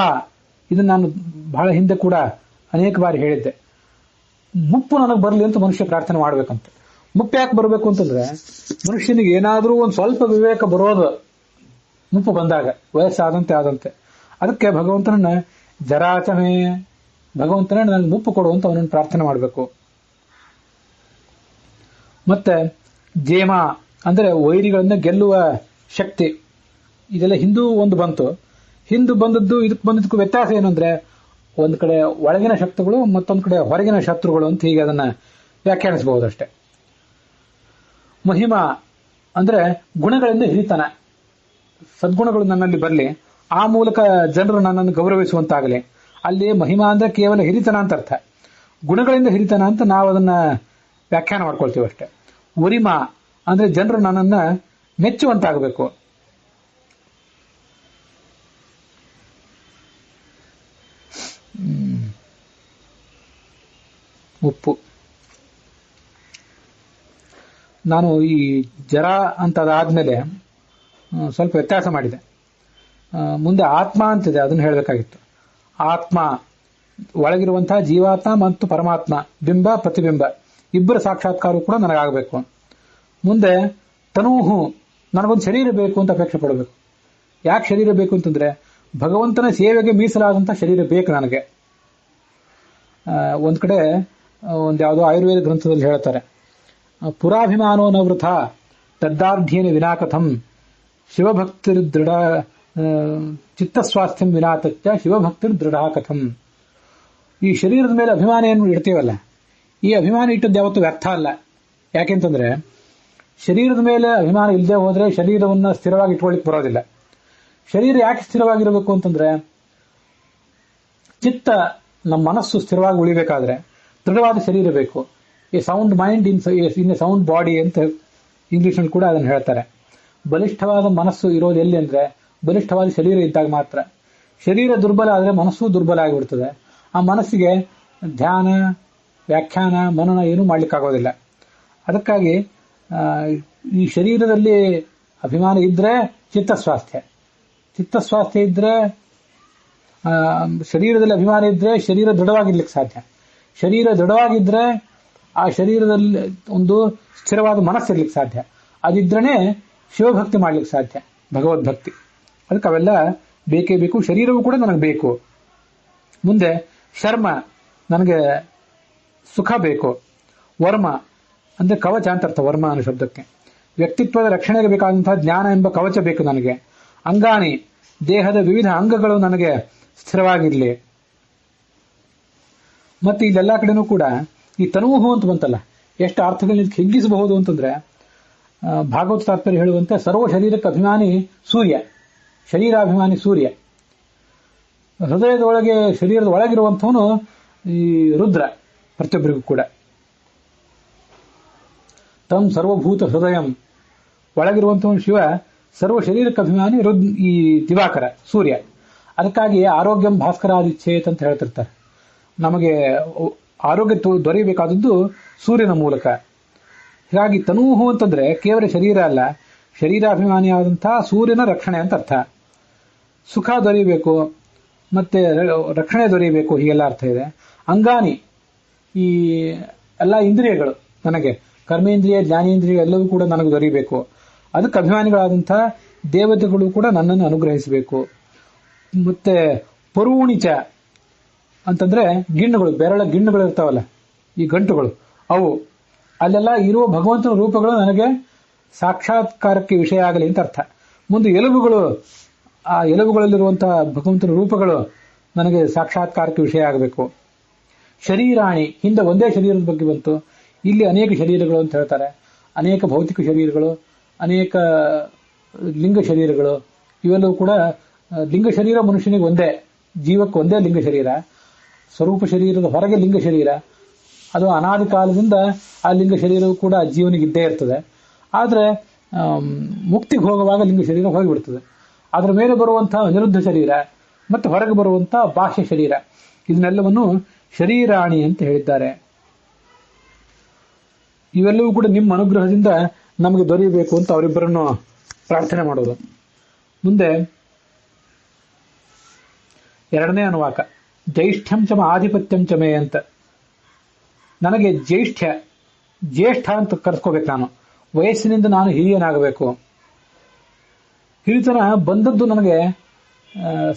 ಇದನ್ನು ನಾನು ಬಹಳ ಹಿಂದೆ ಕೂಡ ಅನೇಕ ಬಾರಿ ಹೇಳಿದ್ದೆ. ಮುಪ್ಪು ನನಗೆ ಬರಲಿ ಅಂತ ಮನುಷ್ಯ ಪ್ರಾರ್ಥನೆ ಮಾಡಬೇಕಂತ. ಮುಪ್ಪು ಯಾಕೆ ಬರಬೇಕು ಅಂತಂದ್ರೆ, ಮನುಷ್ಯನಿಗೆ ಏನಾದರೂ ಒಂದು ಸ್ವಲ್ಪ ವಿವೇಕ ಬರೋದು ಮುಪ್ಪು ಬಂದಾಗ, ವಯಸ್ಸಾದಂತೆ ಆದಂತೆ. ಅದಕ್ಕೆ ಭಗವಂತನನ್ನ ಜರಾಚಮೆ, ಭಗವಂತನೇ ನನಗೆ ಮುಪ್ಪು ಕೊಡುವಂತ ಅವನನ್ನು ಪ್ರಾರ್ಥನೆ ಮಾಡಬೇಕು. ಮತ್ತೆ ಜೇಮ ಅಂದ್ರೆ ವೈರಿಗಳನ್ನ ಗೆಲ್ಲುವ ಶಕ್ತಿ. ಇದೆಲ್ಲ ಹಿಂದೂ ಒಂದು ಬಂತು. ಹಿಂದೂ ಬಂದದ್ದು ಇದಕ್ಕೆ ಬಂದದಕ್ಕೂ ವ್ಯತ್ಯಾಸ ಏನು ಅಂದ್ರೆ, ಒಂದ್ ಕಡೆ ಒಳಗಿನ ಶತ್ರುಗಳು, ಮತ್ತೊಂದು ಕಡೆ ಹೊರಗಿನ ಶತ್ರುಗಳು ಅಂತ ಹೀಗೆ ಅದನ್ನ ವ್ಯಾಖ್ಯಾನಿಸಬಹುದಷ್ಟೇ. ಮಹಿಮಾ ಅಂದ್ರೆ ಗುಣಗಳಿಂದ ಹಿರಿತನ, ಸದ್ಗುಣಗಳು ನನ್ನಲ್ಲಿ ಬರಲಿ, ಆ ಮೂಲಕ ಜನರು ನನ್ನನ್ನು ಗೌರವಿಸುವಂತಾಗಲಿ. ಅಲ್ಲಿ ಮಹಿಮಾ ಅಂದ್ರೆ ಕೇವಲ ಹಿರಿತನ ಅಂತ ಅರ್ಥ, ಗುಣಗಳಿಂದ ಹಿರಿತನ ಅಂತ ನಾವು ಅದನ್ನ ವ್ಯಾಖ್ಯಾನ ಮಾಡ್ಕೊಳ್ತೀವಿ ಅಷ್ಟೇ. ಉರಿಮಾ ಅಂದ್ರೆ ಜನರು ನನ್ನನ್ನ ಮೆಚ್ಚುವಂತಾಗಬೇಕು. ಉಪ್ಪು, ನಾನು ಈ ಜರ ಅಂತ ಅದಾದ್ಮೇಲೆ ಸ್ವಲ್ಪ ವ್ಯತ್ಯಾಸ ಮಾಡಿದೆ. ಮುಂದೆ ಆತ್ಮ ಅಂತಿದೆ, ಅದನ್ನು ಹೇಳಬೇಕಾಗಿತ್ತು. ಆತ್ಮ ಒಳಗಿರುವಂತಹ ಜೀವಾತ್ಮ ಮತ್ತು ಪರಮಾತ್ಮ, ಬಿಂಬ ಪ್ರತಿಬಿಂಬ ಇಬ್ಬರ ಸಾಕ್ಷಾತ್ಕಾರವು ಕೂಡ ನನಗಾಗಬೇಕು. ಮುಂದೆ ತನೂಹು, ನನಗೊಂದು ಶರೀರ ಬೇಕು ಅಂತ ಅಪೇಕ್ಷೆ ಪಡಬೇಕು. ಯಾಕೆ ಶರೀರ ಬೇಕು ಅಂತಂದ್ರೆ, ಭಗವಂತನ ಸೇವೆಗೆ ಮೀಸಲಾದಂತಹ ಶರೀರ ಬೇಕು ನನಗೆ. ಒಂದ್ ಕಡೆ ಒಂದ್ ಯಾವುದೋ ಆಯುರ್ವೇದ ಗ್ರಂಥದಲ್ಲಿ ಹೇಳ್ತಾರೆ, ಪುರಾಭಿಮಾನೋ ನ ವೃಥ ತದ್ದಾರ್ಢ್ಯೇನ ವಿನಾಕಥಂ ಶಿವಭಕ್ತಿರ್ ದೃಢ ಚಿತ್ತಸ್ವಾಸ್ಥ್ಯಂ ವಿನಾತಚ್ಚ ಶಿವಭಕ್ತಿರ್ ದೃಢ ಕಥಂ. ಈ ಶರೀರದ ಮೇಲೆ ಅಭಿಮಾನ ಏನು ಇಡ್ತೀವಲ್ಲ, ಈ ಅಭಿಮಾನ ಇಟ್ಟದ್ದು ಯಾವತ್ತೂ ವ್ಯರ್ಥ ಅಲ್ಲ. ಯಾಕೆಂತಂದ್ರೆ ಶರೀರದ ಮೇಲೆ ಅಭಿಮಾನ ಇಲ್ಲದೆ ಹೋದ್ರೆ ಶರೀರವನ್ನ ಸ್ಥಿರವಾಗಿ ಇಟ್ಕೊಳ್ಳಿಕ್ ಬರೋದಿಲ್ಲ. ಶರೀರ ಯಾಕೆ ಸ್ಥಿರವಾಗಿರಬೇಕು ಅಂತಂದ್ರೆ, ಚಿತ್ತ, ನಮ್ಮ ಮನಸ್ಸು ಸ್ಥಿರವಾಗಿ ಉಳಿಬೇಕಾದ್ರೆ ದೃಢವಾದ ಶರೀರ ಬೇಕು. A sound mind in a sound body ಅಂತ ಇಂಗ್ಲಿಷ್ನಲ್ಲಿ ಕೂಡ ಅದನ್ನು ಹೇಳ್ತಾರೆ. ಬಲಿಷ್ಠವಾದ ಮನಸ್ಸು ಇರೋದು ಎಲ್ಲಿ ಅಂದ್ರೆ ಬಲಿಷ್ಠವಾದ ಶರೀರ ಇದ್ದಾಗ ಮಾತ್ರ. ಶರೀರ ದುರ್ಬಲ ಆದರೆ ಮನಸ್ಸು ದುರ್ಬಲ ಆಗಿಬಿಡ್ತದೆ. ಆ ಮನಸ್ಸಿಗೆ ಧ್ಯಾನ, ವ್ಯಾಖ್ಯಾನ, ಮನನ ಏನೂ ಮಾಡ್ಲಿಕ್ಕಾಗೋದಿಲ್ಲ. ಅದಕ್ಕಾಗಿ ಈ ಶರೀರದಲ್ಲಿ ಅಭಿಮಾನ ಇದ್ರೆ ಚಿತ್ತಸ್ವಾಸ್ಥ್ಯ ಇದ್ರೆ, ಶರೀರದಲ್ಲಿ ಅಭಿಮಾನ ಇದ್ರೆ ಶರೀರ ದೃಢವಾಗಿರ್ಲಿಕ್ಕೆ ಸಾಧ್ಯ. ಶರೀರ ದೃಢವಾಗಿದ್ರೆ ಆ ಶರೀರದಲ್ಲಿ ಒಂದು ಸ್ಥಿರವಾದ ಮನಸ್ಸಿರ್ಲಿಕ್ಕೆ ಸಾಧ್ಯ. ಅದಿದ್ರೇ ಶಿವಭಕ್ತಿ ಮಾಡ್ಲಿಕ್ಕೆ ಸಾಧ್ಯ, ಭಗವದ್ಭಕ್ತಿ. ಅದಕ್ಕೆ ಅವೆಲ್ಲ ಬೇಕೇ ಬೇಕು. ಶರೀರವೂ ಕೂಡ ನನಗೆ ಬೇಕು. ಮುಂದೆ ಶರ್ಮ, ನನಗೆ ಸುಖ ಬೇಕು. ವರ್ಮ ಅಂದ್ರೆ ಕವಚ ಅಂತ ಅರ್ಥ, ವರ್ಮ ಅನ್ನೋ ಶಬ್ದಕ್ಕೆ. ವ್ಯಕ್ತಿತ್ವದ ರಕ್ಷಣೆಗೆ ಬೇಕಾದಂತಹ ಜ್ಞಾನ ಎಂಬ ಕವಚ ಬೇಕು ನನಗೆ. ಅಂಗಾಣಿ, ದೇಹದ ವಿವಿಧ ಅಂಗಗಳು ನನಗೆ ಸ್ಥಿರವಾಗಿರ್ಲಿ. ಮತ್ತೆ ಇಲ್ಲೆಲ್ಲಾ ಕಡೆನೂ ಕೂಡ ಈ ತನೂಹು ಅಂತ ಬಂತಲ್ಲ, ಎಷ್ಟು ಅರ್ಥಗಳನ್ನ ಹಿಗ್ಗಿಸಬಹುದು ಅಂತಂದ್ರೆ, ಭಾಗವತ ತಾತ್ಪರ್ಯ ಹೇಳುವಂತೆ ಸರ್ವ ಶರೀರಕ್ಕೆ ಅಭಿಮಾನಿ ಸೂರ್ಯ, ಶರೀರಾಭಿಮಾನಿ ಸೂರ್ಯ. ಹೃದಯದೊಳಗೆ, ಶರೀರದ ಒಳಗಿರುವಂಥವನು ಈ ರುದ್ರ, ಪ್ರತಿಯೊಬ್ಬರಿಗೂ ಕೂಡ. ತಮ್ ಸರ್ವಭೂತ ಹೃದಯಂ, ಒಳಗಿರುವಂಥವನು ಶಿವ, ಸರ್ವ ಶರೀರಕ್ಕೆ ಅಭಿಮಾನಿ ಈ ದಿವಾಕರ, ಸೂರ್ಯ. ಅದಕ್ಕಾಗಿ ಆರೋಗ್ಯಂ ಭಾಸ್ಕರಾದಿಚ್ಛೇತ್ ಅಂತ ಹೇಳ್ತಿರ್ತಾರೆ. ನಮಗೆ ಆರೋಗ್ಯ ದೊರೆಯಬೇಕಾದದ್ದು ಸೂರ್ಯನ ಮೂಲಕ. ಹೀಗಾಗಿ ತನೂಹು ಅಂತಂದ್ರೆ ಕೇವಲ ಶರೀರ ಅಲ್ಲ, ಶರೀರಾಭಿಮಾನಿಯಾದಂತಹ ಸೂರ್ಯನ ರಕ್ಷಣೆ ಅಂತ ಅರ್ಥ. ಸುಖ ದೊರೆಯಬೇಕು, ಮತ್ತೆ ರಕ್ಷಣೆ ದೊರೆಯಬೇಕು, ಹೀಗೆಲ್ಲ ಅರ್ಥ ಇದೆ. ಅಂಗಾನಿ, ಈ ಎಲ್ಲ ಇಂದ್ರಿಯಗಳು ನನಗೆ, ಕರ್ಮೇಂದ್ರಿಯ, ಜ್ಞಾನೇಂದ್ರಿಯ ಎಲ್ಲವೂ ಕೂಡ ನನಗೆ ದೊರೆಯಬೇಕು. ಅದಕ್ಕೆ ಅಭಿಮಾನಿಗಳಾದಂತಹ ದೇವತೆಗಳು ಕೂಡ ನನ್ನನ್ನು ಅನುಗ್ರಹಿಸಬೇಕು. ಮತ್ತೆ ಪರೂಣಿಚ ಅಂತಂದ್ರೆ ಗಿಣ್ಣುಗಳು, ಬೆರಳ ಗಿಣ್ಣುಗಳು ಇರ್ತಾವಲ್ಲ, ಈ ಗಂಟುಗಳು, ಅವು ಅಲ್ಲೆಲ್ಲ ಇರುವ ಭಗವಂತನ ರೂಪಗಳು ನನಗೆ ಸಾಕ್ಷಾತ್ಕಾರಕ್ಕೆ ವಿಷಯ ಆಗಲಿ ಅಂತ ಅರ್ಥ. ಮುಂದೆ ಎಲುಬುಗಳು, ಆ ಎಲುಬುಗಳಲ್ಲಿರುವಂತಹ ಭಗವಂತನ ರೂಪಗಳು ನನಗೆ ಸಾಕ್ಷಾತ್ಕಾರಕ್ಕೆ ವಿಷಯ ಆಗಬೇಕು. ಶರೀರಾಣಿ, ಹಿಂದೆ ಒಂದೇ ಶರೀರದ ಬಗ್ಗೆ ಬಂತು, ಇಲ್ಲಿ ಅನೇಕ ಶರೀರಗಳು ಅಂತ ಹೇಳ್ತಾರೆ. ಅನೇಕ ಭೌತಿಕ ಶರೀರಗಳು, ಅನೇಕ ಲಿಂಗ ಶರೀರಗಳು. ಇವೆಲ್ಲವೂ ಕೂಡ ಲಿಂಗ ಶರೀರ ಮನುಷ್ಯನಿಗೆ ಒಂದೇ, ಜೀವಕ್ಕೆ ಒಂದೇ ಲಿಂಗ ಶರೀರ. ಸ್ವರೂಪ ಶರೀರದ ಹೊರಗೆ ಲಿಂಗ ಶರೀರ, ಅದು ಅನಾದಿ ಕಾಲದಿಂದ ಆ ಲಿಂಗ ಶರೀರವು ಕೂಡ ಜೀವನಿಗೆ ಇದ್ದೇ ಇರ್ತದೆ. ಆದರೆ ಮುಕ್ತಿಗೆ ಹೋಗುವಾಗ ಲಿಂಗ ಶರೀರ ಹೋಗಿಬಿಡ್ತದೆ. ಅದರ ಮೇಲೆ ಬರುವಂತಹ ಅನಿರುದ್ಧ ಶರೀರ ಮತ್ತು ಹೊರಗೆ ಬರುವಂತಹ ಬಾಹ್ಯ ಶರೀರ, ಇದನ್ನೆಲ್ಲವನ್ನು ಶರೀರಾಣಿ ಅಂತ ಹೇಳಿದ್ದಾರೆ. ಇವೆಲ್ಲವೂ ಕೂಡ ನಿಮ್ಮ ಅನುಗ್ರಹದಿಂದ ನಮಗೆ ದೊರೆಯಬೇಕು ಅಂತ ಅವರಿಬ್ಬರನ್ನು ಪ್ರಾರ್ಥನೆ ಮಾಡೋದು. ಮುಂದೆ ಎರಡನೇ ಅನುವಾಕ, ಜ್ಯೇಷ್ಠಂ ಚಮ ಆಧಿಪತ್ಯಂ ಚಮೆ ಅಂತ. ನನಗೆ ಜ್ಯೇಷ್ಠ ಅಂತ ಕರೆಸ್ಕೋಬೇಕು. ನಾನು ವಯಸ್ಸಿನಿಂದ ನಾನು ಹಿರಿಯನಾಗಬೇಕು. ಹಿರಿತನ ಬಂದದ್ದು ನನಗೆ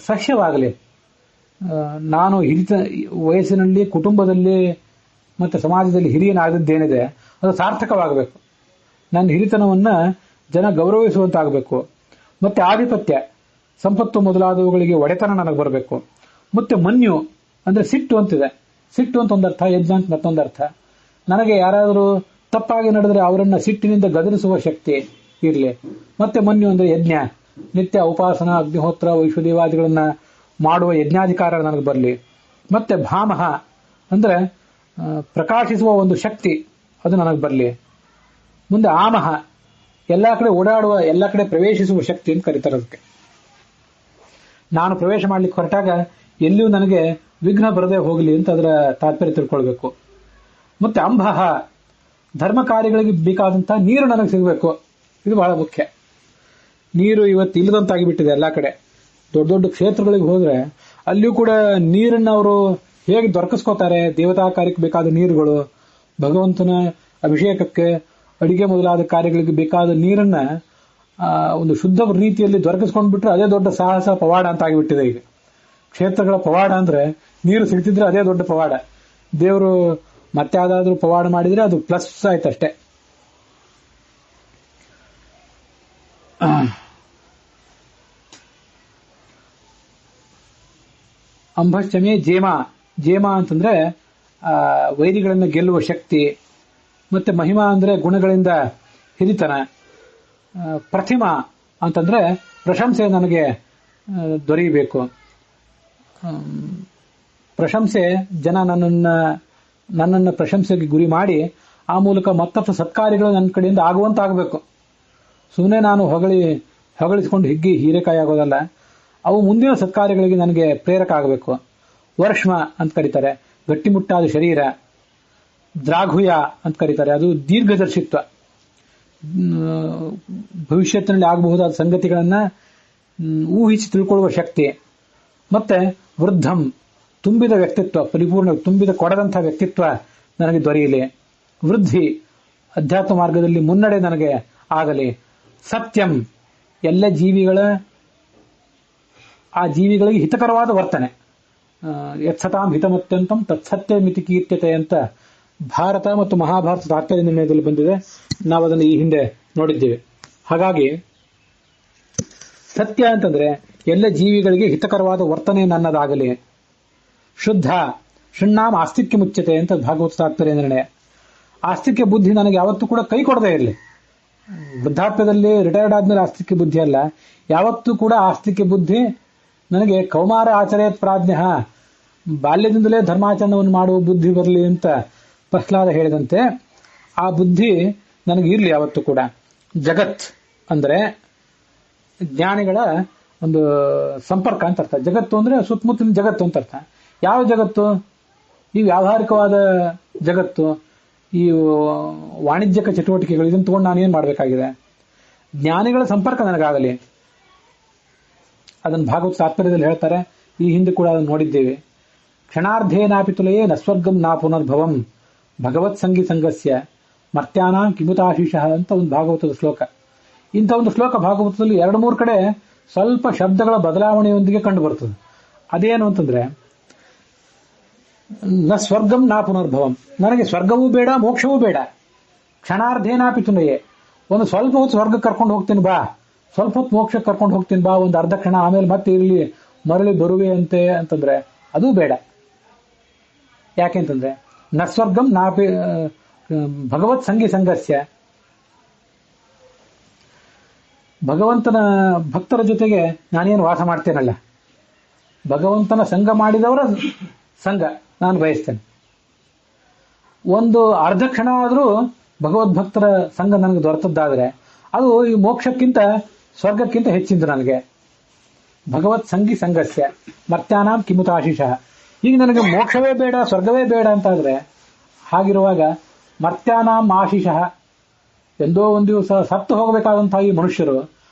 ಸಹ್ಯವಾಗಲಿ. ನಾನು ವಯಸ್ಸಿನಲ್ಲಿ, ಕುಟುಂಬದಲ್ಲಿ ಮತ್ತು ಸಮಾಜದಲ್ಲಿ ಹಿರಿಯನಾದದ್ದೇನಿದೆ ಅದು ಸಾರ್ಥಕವಾಗಬೇಕು. ನನ್ನ ಹಿರಿತನವನ್ನ ಜನ ಗೌರವಿಸುವಂತಾಗಬೇಕು. ಮತ್ತೆ ಆಧಿಪತ್ಯ, ಸಂಪತ್ತು ಮೊದಲಾದವುಗಳಿಗೆ ಒಡೆತನ ನನಗೆ ಬರಬೇಕು. ಮತ್ತೆ ಮನ್ಯು ಅಂದ್ರೆ ಸಿಟ್ಟು ಅಂತಿದೆ. ಸಿಟ್ಟು ಅಂತ ಒಂದರ್ಥ, ಯಜ್ಞ ಅಂತ ಮತ್ತೊಂದರ್ಥ. ನನಗೆ ಯಾರಾದರೂ ತಪ್ಪಾಗಿ ನಡೆದರೆ ಅವರನ್ನ ಸಿಟ್ಟಿನಿಂದ ಗದರಿಸುವ ಶಕ್ತಿ ಇರಲಿ. ಮತ್ತೆ ಮನ್ಯು ಅಂದ್ರೆ ಯಜ್ಞ, ನಿತ್ಯ ಉಪಾಸನ, ಅಗ್ನಿಹೋತ್ರ, ವೈಶ್ವದೇವಾದಿಗಳನ್ನ ಮಾಡುವ ಯಜ್ಞಾಧಿಕಾರ ನನಗೆ ಬರಲಿ. ಮತ್ತೆ ಭಾಮಹ ಅಂದ್ರೆ ಪ್ರಕಾಶಿಸುವ ಒಂದು ಶಕ್ತಿ, ಅದು ನನಗೆ ಬರಲಿ. ಮುಂದೆ ಆಮಹ, ಎಲ್ಲಾ ಕಡೆ ಓಡಾಡುವ, ಎಲ್ಲಾ ಕಡೆ ಪ್ರವೇಶಿಸುವ ಶಕ್ತಿ ಅಂತ ಕರೀತಾರೆ ಅದಕ್ಕೆ. ನಾನು ಪ್ರವೇಶ ಮಾಡ್ಲಿಕ್ಕೆ ಹೊರಟಾಗ ಎಲ್ಲಿಯೂ ನನಗೆ ವಿಘ್ನ ಬರದೇ ಹೋಗಲಿ ಅಂತ ಅದರ ತಾತ್ಪರ್ಯ ತಿಳ್ಕೊಳ್ಬೇಕು. ಮತ್ತೆ ಅಂಬಹ, ಧರ್ಮ ಕಾರ್ಯಗಳಿಗೆ ಬೇಕಾದಂತಹ ನೀರು ನನಗೆ ಸಿಗಬೇಕು. ಇದು ಬಹಳ ಮುಖ್ಯ. ನೀರು ಇವತ್ತು ಇಲ್ಲದಂತಾಗಿಬಿಟ್ಟಿದೆ ಎಲ್ಲಾ ಕಡೆ. ದೊಡ್ಡ ದೊಡ್ಡ ಕ್ಷೇತ್ರಗಳಿಗೆ ಹೋದ್ರೆ ಅಲ್ಲಿಯೂ ಕೂಡ ನೀರನ್ನು ಅವರು ಹೇಗೆ ದೊರಕಿಸ್ಕೋತಾರೆ. ದೇವತಾ ಕಾರ್ಯಕ್ಕೆ ಬೇಕಾದ ನೀರುಗಳು, ಭಗವಂತನ ಅಭಿಷೇಕಕ್ಕೆ, ಅಡಿಗೆ ಮೊದಲಾದ ಕಾರ್ಯಗಳಿಗೆ ಬೇಕಾದ ನೀರನ್ನ ಒಂದು ಶುದ್ಧ ರೀತಿಯಲ್ಲಿ ದೊರಕಿಸ್ಕೊಂಡ್ಬಿಟ್ರೆ ಅದೇ ದೊಡ್ಡ ಸಾಹಸ, ಪವಾಡ ಅಂತ ಆಗಿಬಿಟ್ಟಿದೆ ಈಗ. ಕ್ಷೇತ್ರಗಳ ಪವಾಡ ಅಂದ್ರೆ ನೀರು ಸಿಗ್ತಿದ್ರೆ ಅದೇ ದೊಡ್ಡ ಪವಾಡ. ದೇವರು ಮತ್ತೆ ಯಾವ್ದಾದ್ರೂ ಪವಾಡ ಮಾಡಿದ್ರೆ ಅದು ಪ್ಲಸ್ ಆಯ್ತಷ್ಟೇ. ಅಂಬಶ್ಚಮೆ ಜೇಮ, ಜೇಮ ಅಂತಂದ್ರೆ ವೈರಿಗಳನ್ನು ಗೆಲ್ಲುವ ಶಕ್ತಿ, ಮತ್ತೆ ಮಹಿಮಾ ಅಂದ್ರೆ ಗುಣಗಳಿಂದ ಹಿರಿತನ, ಪ್ರತಿಮಾ ಅಂತಂದ್ರೆ ಪ್ರಶಂಸೆ ನನಗೆ ದೊರೆಯಬೇಕು. ಪ್ರಶಂಸೆ ಜನ ನನ್ನನ್ನು ಪ್ರಶಂಸೆಗೆ ಗುರಿ ಮಾಡಿ ಆ ಮೂಲಕ ಮತ್ತಷ್ಟು ಸತ್ಕಾರ್ಯಗಳು ನನ್ನ ಕಡೆಯಿಂದ ಆಗುವಂತಾಗಬೇಕು. ಸುಮ್ಮನೆ ನಾನು ಹೊಗಳಿಸಿಕೊಂಡು ಹಿಗ್ಗಿ ಹೀರೆಕಾಯಿ ಆಗೋದಲ್ಲ, ಅವು ಮುಂದಿನ ಸತ್ಕಾರ್ಯಗಳಿಗೆ ನನಗೆ ಪ್ರೇರಕ ಆಗಬೇಕು. ವರ್ಷಮ ಅಂತ ಕರೀತಾರೆ, ಗಟ್ಟಿಮುಟ್ಟಾದ ಶರೀರ. ದ್ರಾಘುಯ ಅಂತ ಕರೀತಾರೆ, ಅದು ದೀರ್ಘದರ್ಶಿತ್ವ, ಭವಿಷ್ಯತ್ತಿನಲ್ಲಿ ಆಗಬಹುದಾದ ಸಂಗತಿಗಳನ್ನ ಊಹಿಸಿ ತಿಳ್ಕೊಳ್ಳುವ ಶಕ್ತಿ. ಮತ್ತೆ ವೃದ್ಧಂ, ತುಂಬಿದ ವ್ಯಕ್ತಿತ್ವ, ಪರಿಪೂರ್ಣ ತುಂಬಿದ ಕೊಡದಂತಹ ವ್ಯಕ್ತಿತ್ವ ನನಗೆ ದೊರೆಯಲಿ. ವೃದ್ಧಿ, ಅಧ್ಯಾತ್ಮ ಮಾರ್ಗದಲ್ಲಿ ಮುನ್ನಡೆ ನನಗೆ ಆಗಲಿ. ಸತ್ಯಂ, ಎಲ್ಲ ಆ ಜೀವಿಗಳಿಗೆ ಹಿತಕರವಾದ ವರ್ತನೆ. ಯತ್ಸತಾಂ ಹಿತಮತ್ಯಂತಂ ತತ್ಸತ್ಯ ಮಿತಿ ಕೀರ್ತ್ಯತೆ ಅಂತ ಭಾರತ ಮತ್ತು ಮಹಾಭಾರತ ತಾತ್ಪರ್ಯ ನಿರ್ಣಯದಲ್ಲಿ ಬಂದಿದೆ. ನಾವು ಅದನ್ನು ಈ ಹಿಂದೆ ನೋಡಿದ್ದೇವೆ. ಹಾಗಾಗಿ ಸತ್ಯ ಅಂತಂದ್ರೆ ಎಲ್ಲ ಜೀವಿಗಳಿಗೆ ಹಿತಕರವಾದ ವರ್ತನೆ ನನ್ನದಾಗಲಿ. ಶುದ್ಧ, ಶೃಣ್ಣಾಂ ಆಸ್ತಿಕ್ಯ ಮುಚ್ಚತೆ ಅಂತ ಭಾಗವತ ತಾತ್ಪರ್ಯ ನಿರ್ಣಯ. ಆಸ್ತಿಕ್ಯ ಬುದ್ಧಿ ನನಗೆ ಯಾವತ್ತೂ ಕೂಡ ಕೈ ಕೊಡದೇ ಇರಲಿ. ವೃದ್ಧಾಪ್ಯದಲ್ಲಿ ರಿಟೈರ್ಡ್ ಆದ್ಮೇಲೆ ಆಸ್ತಿಕ್ಯ ಬುದ್ಧಿ ಅಲ್ಲ, ಯಾವತ್ತೂ ಕೂಡ ಆಸ್ತಿಕ್ಯ ಬುದ್ಧಿ ನನಗೆ ಕೌಮಾರ ಆಚರೇತ್ ಪ್ರಾಜ್ಞ, ಬಾಲ್ಯದಿಂದಲೇ ಧರ್ಮಾಚರಣವನ್ನು ಮಾಡುವ ಬುದ್ಧಿ ಬರಲಿ ಅಂತ ಪ್ರಹ್ಲಾದ ಹೇಳಿದಂತೆ ಆ ಬುದ್ಧಿ ನನಗೆ ಇರಲಿ ಯಾವತ್ತೂ ಕೂಡ. ಜಗತ್ ಅಂದ್ರೆ ಜ್ಞಾನಿಗಳ ಒಂದು ಸಂಪರ್ಕ ಅಂತ ಅರ್ಥ. ಜಗತ್ತು ಅಂದ್ರೆ ಸುತ್ತಮುತ್ತಲಿನ ಜಗತ್ತು ಅಂತ ಅರ್ಥ. ಯಾವ ಜಗತ್ತು? ಈ ವ್ಯಾವಹಾರಿಕವಾದ ಜಗತ್ತು, ಈ ವಾಣಿಜ್ಯಿಕ ಚಟುವಟಿಕೆಗಳು, ಇದನ್ನು ತಗೊಂಡು ನಾನೇನ್ ಮಾಡಬೇಕಾಗಿದೆ? ಜ್ಞಾನಿಗಳ ಸಂಪರ್ಕ ನನಗಾಗಲಿ. ಅದನ್ನು ಭಾಗವತ ತಾತ್ಪರ್ಯದಲ್ಲಿ ಹೇಳ್ತಾರೆ. ಈ ಹಿಂದೆ ಕೂಡ ಅದನ್ನು ನೋಡಿದ್ದೇವೆ. ಕ್ಷಣಾರ್ಧೇನಾಪಿ ತುಲಯೇ ನ ಸ್ವರ್ಗಂ ನಾ ಪುನರ್ಭವಂ ಭಗವತ್ ಸಂಗಿ ಸಂಗಸ್ಯ ಮರ್ತ್ಯಾನಾಂ ಕಿಮುತಾಶೀಷ ಅಂತ ಒಂದು ಭಾಗವತದ ಶ್ಲೋಕ. ಇಂಥ ಒಂದು ಶ್ಲೋಕ ಭಾಗವತದಲ್ಲಿ 2-3 ಕಡೆ ಸ್ವಲ್ಪ ಶಬ್ದಗಳ ಬದಲಾವಣೆಯೊಂದಿಗೆ ಕಂಡು ಬರ್ತದೆ. ಅದೇನು ಅಂತಂದ್ರೆ, ನ ಸ್ವರ್ಗಂ ನಾ ಪುನರ್ಭವಂ, ನನಗೆ ಸ್ವರ್ಗವೂ ಬೇಡ ಮೋಕ್ಷವೂ ಬೇಡ. ಕ್ಷಣಾರ್ಧೇನಾಪಿ ತುಲಯೇ, ಒಂದು ಸ್ವಲ್ಪ ಹೊತ್ತು ಸ್ವರ್ಗಕ್ಕೆ ಕರ್ಕೊಂಡು ಹೋಗ್ತೀನಿ ಬಾ, ಸ್ವಲ್ಪ ಹೊತ್ತು ಮೋಕ್ಷಕ್ಕೆ ಕರ್ಕೊಂಡು ಹೋಗ್ತೀನಿ ಬಾ, ಒಂದು ಅರ್ಧ ಕ್ಷಣ, ಆಮೇಲೆ ಮತ್ತೆ ಇರಲಿ ಮರಳಿ ಬರುವೆ ಅಂತೆ ಅಂತಂದ್ರೆ ಅದು ಬೇಡ. ಯಾಕೆಂತಂದ್ರೆ ನ ಸ್ವರ್ಗಂ ನಾಪಿ ಭಗವತ್ ಸಂಗಿ ಸಂಗಸ್ಯ, ಭಗವಂತನ ಭಕ್ತರ ಜೊತೆಗೆ ನಾನೇನು ವಾಸ ಮಾಡ್ತೇನಲ್ಲ, ಭಗವಂತನ ಸಂಘ ಮಾಡಿದವರ ಸಂಘ ನಾನು ಬಯಸ್ತೇನೆ. ಒಂದು ಅರ್ಧ ಕ್ಷಣ ಆದರೂ ಭಗವದ್ಭಕ್ತರ ಸಂಘ ನನಗೆ ದೊರೆತದ್ದಾದ್ರೆ ಅದು ಈ ಮೋಕ್ಷಕ್ಕಿಂತ ಸ್ವರ್ಗಕ್ಕಿಂತ ಹೆಚ್ಚಿಂದು ನನಗೆ. ಭಗವತ್ ಸಂಗಿ ಸಂಗಸ್ಯ ಮರ್ತ್ಯಾನಾಂ ಕಿಮುತಾಶೀಷ. ಈಗ ನನಗೆ ಮೋಕ್ಷವೇ ಬೇಡ ಸ್ವರ್ಗವೇ ಬೇಡ ಅಂತಾದ್ರೆ, ಹಾಗಿರುವಾಗ ಮರ್ತ್ಯಾನಾಂ ಆಶೀಷಃ, ಎಂದೋ ಒಂದು ದಿವಸ ಸತ್ತು ಹೋಗಬೇಕಾದಂತಹ ಈ ಮನುಷ್ಯರು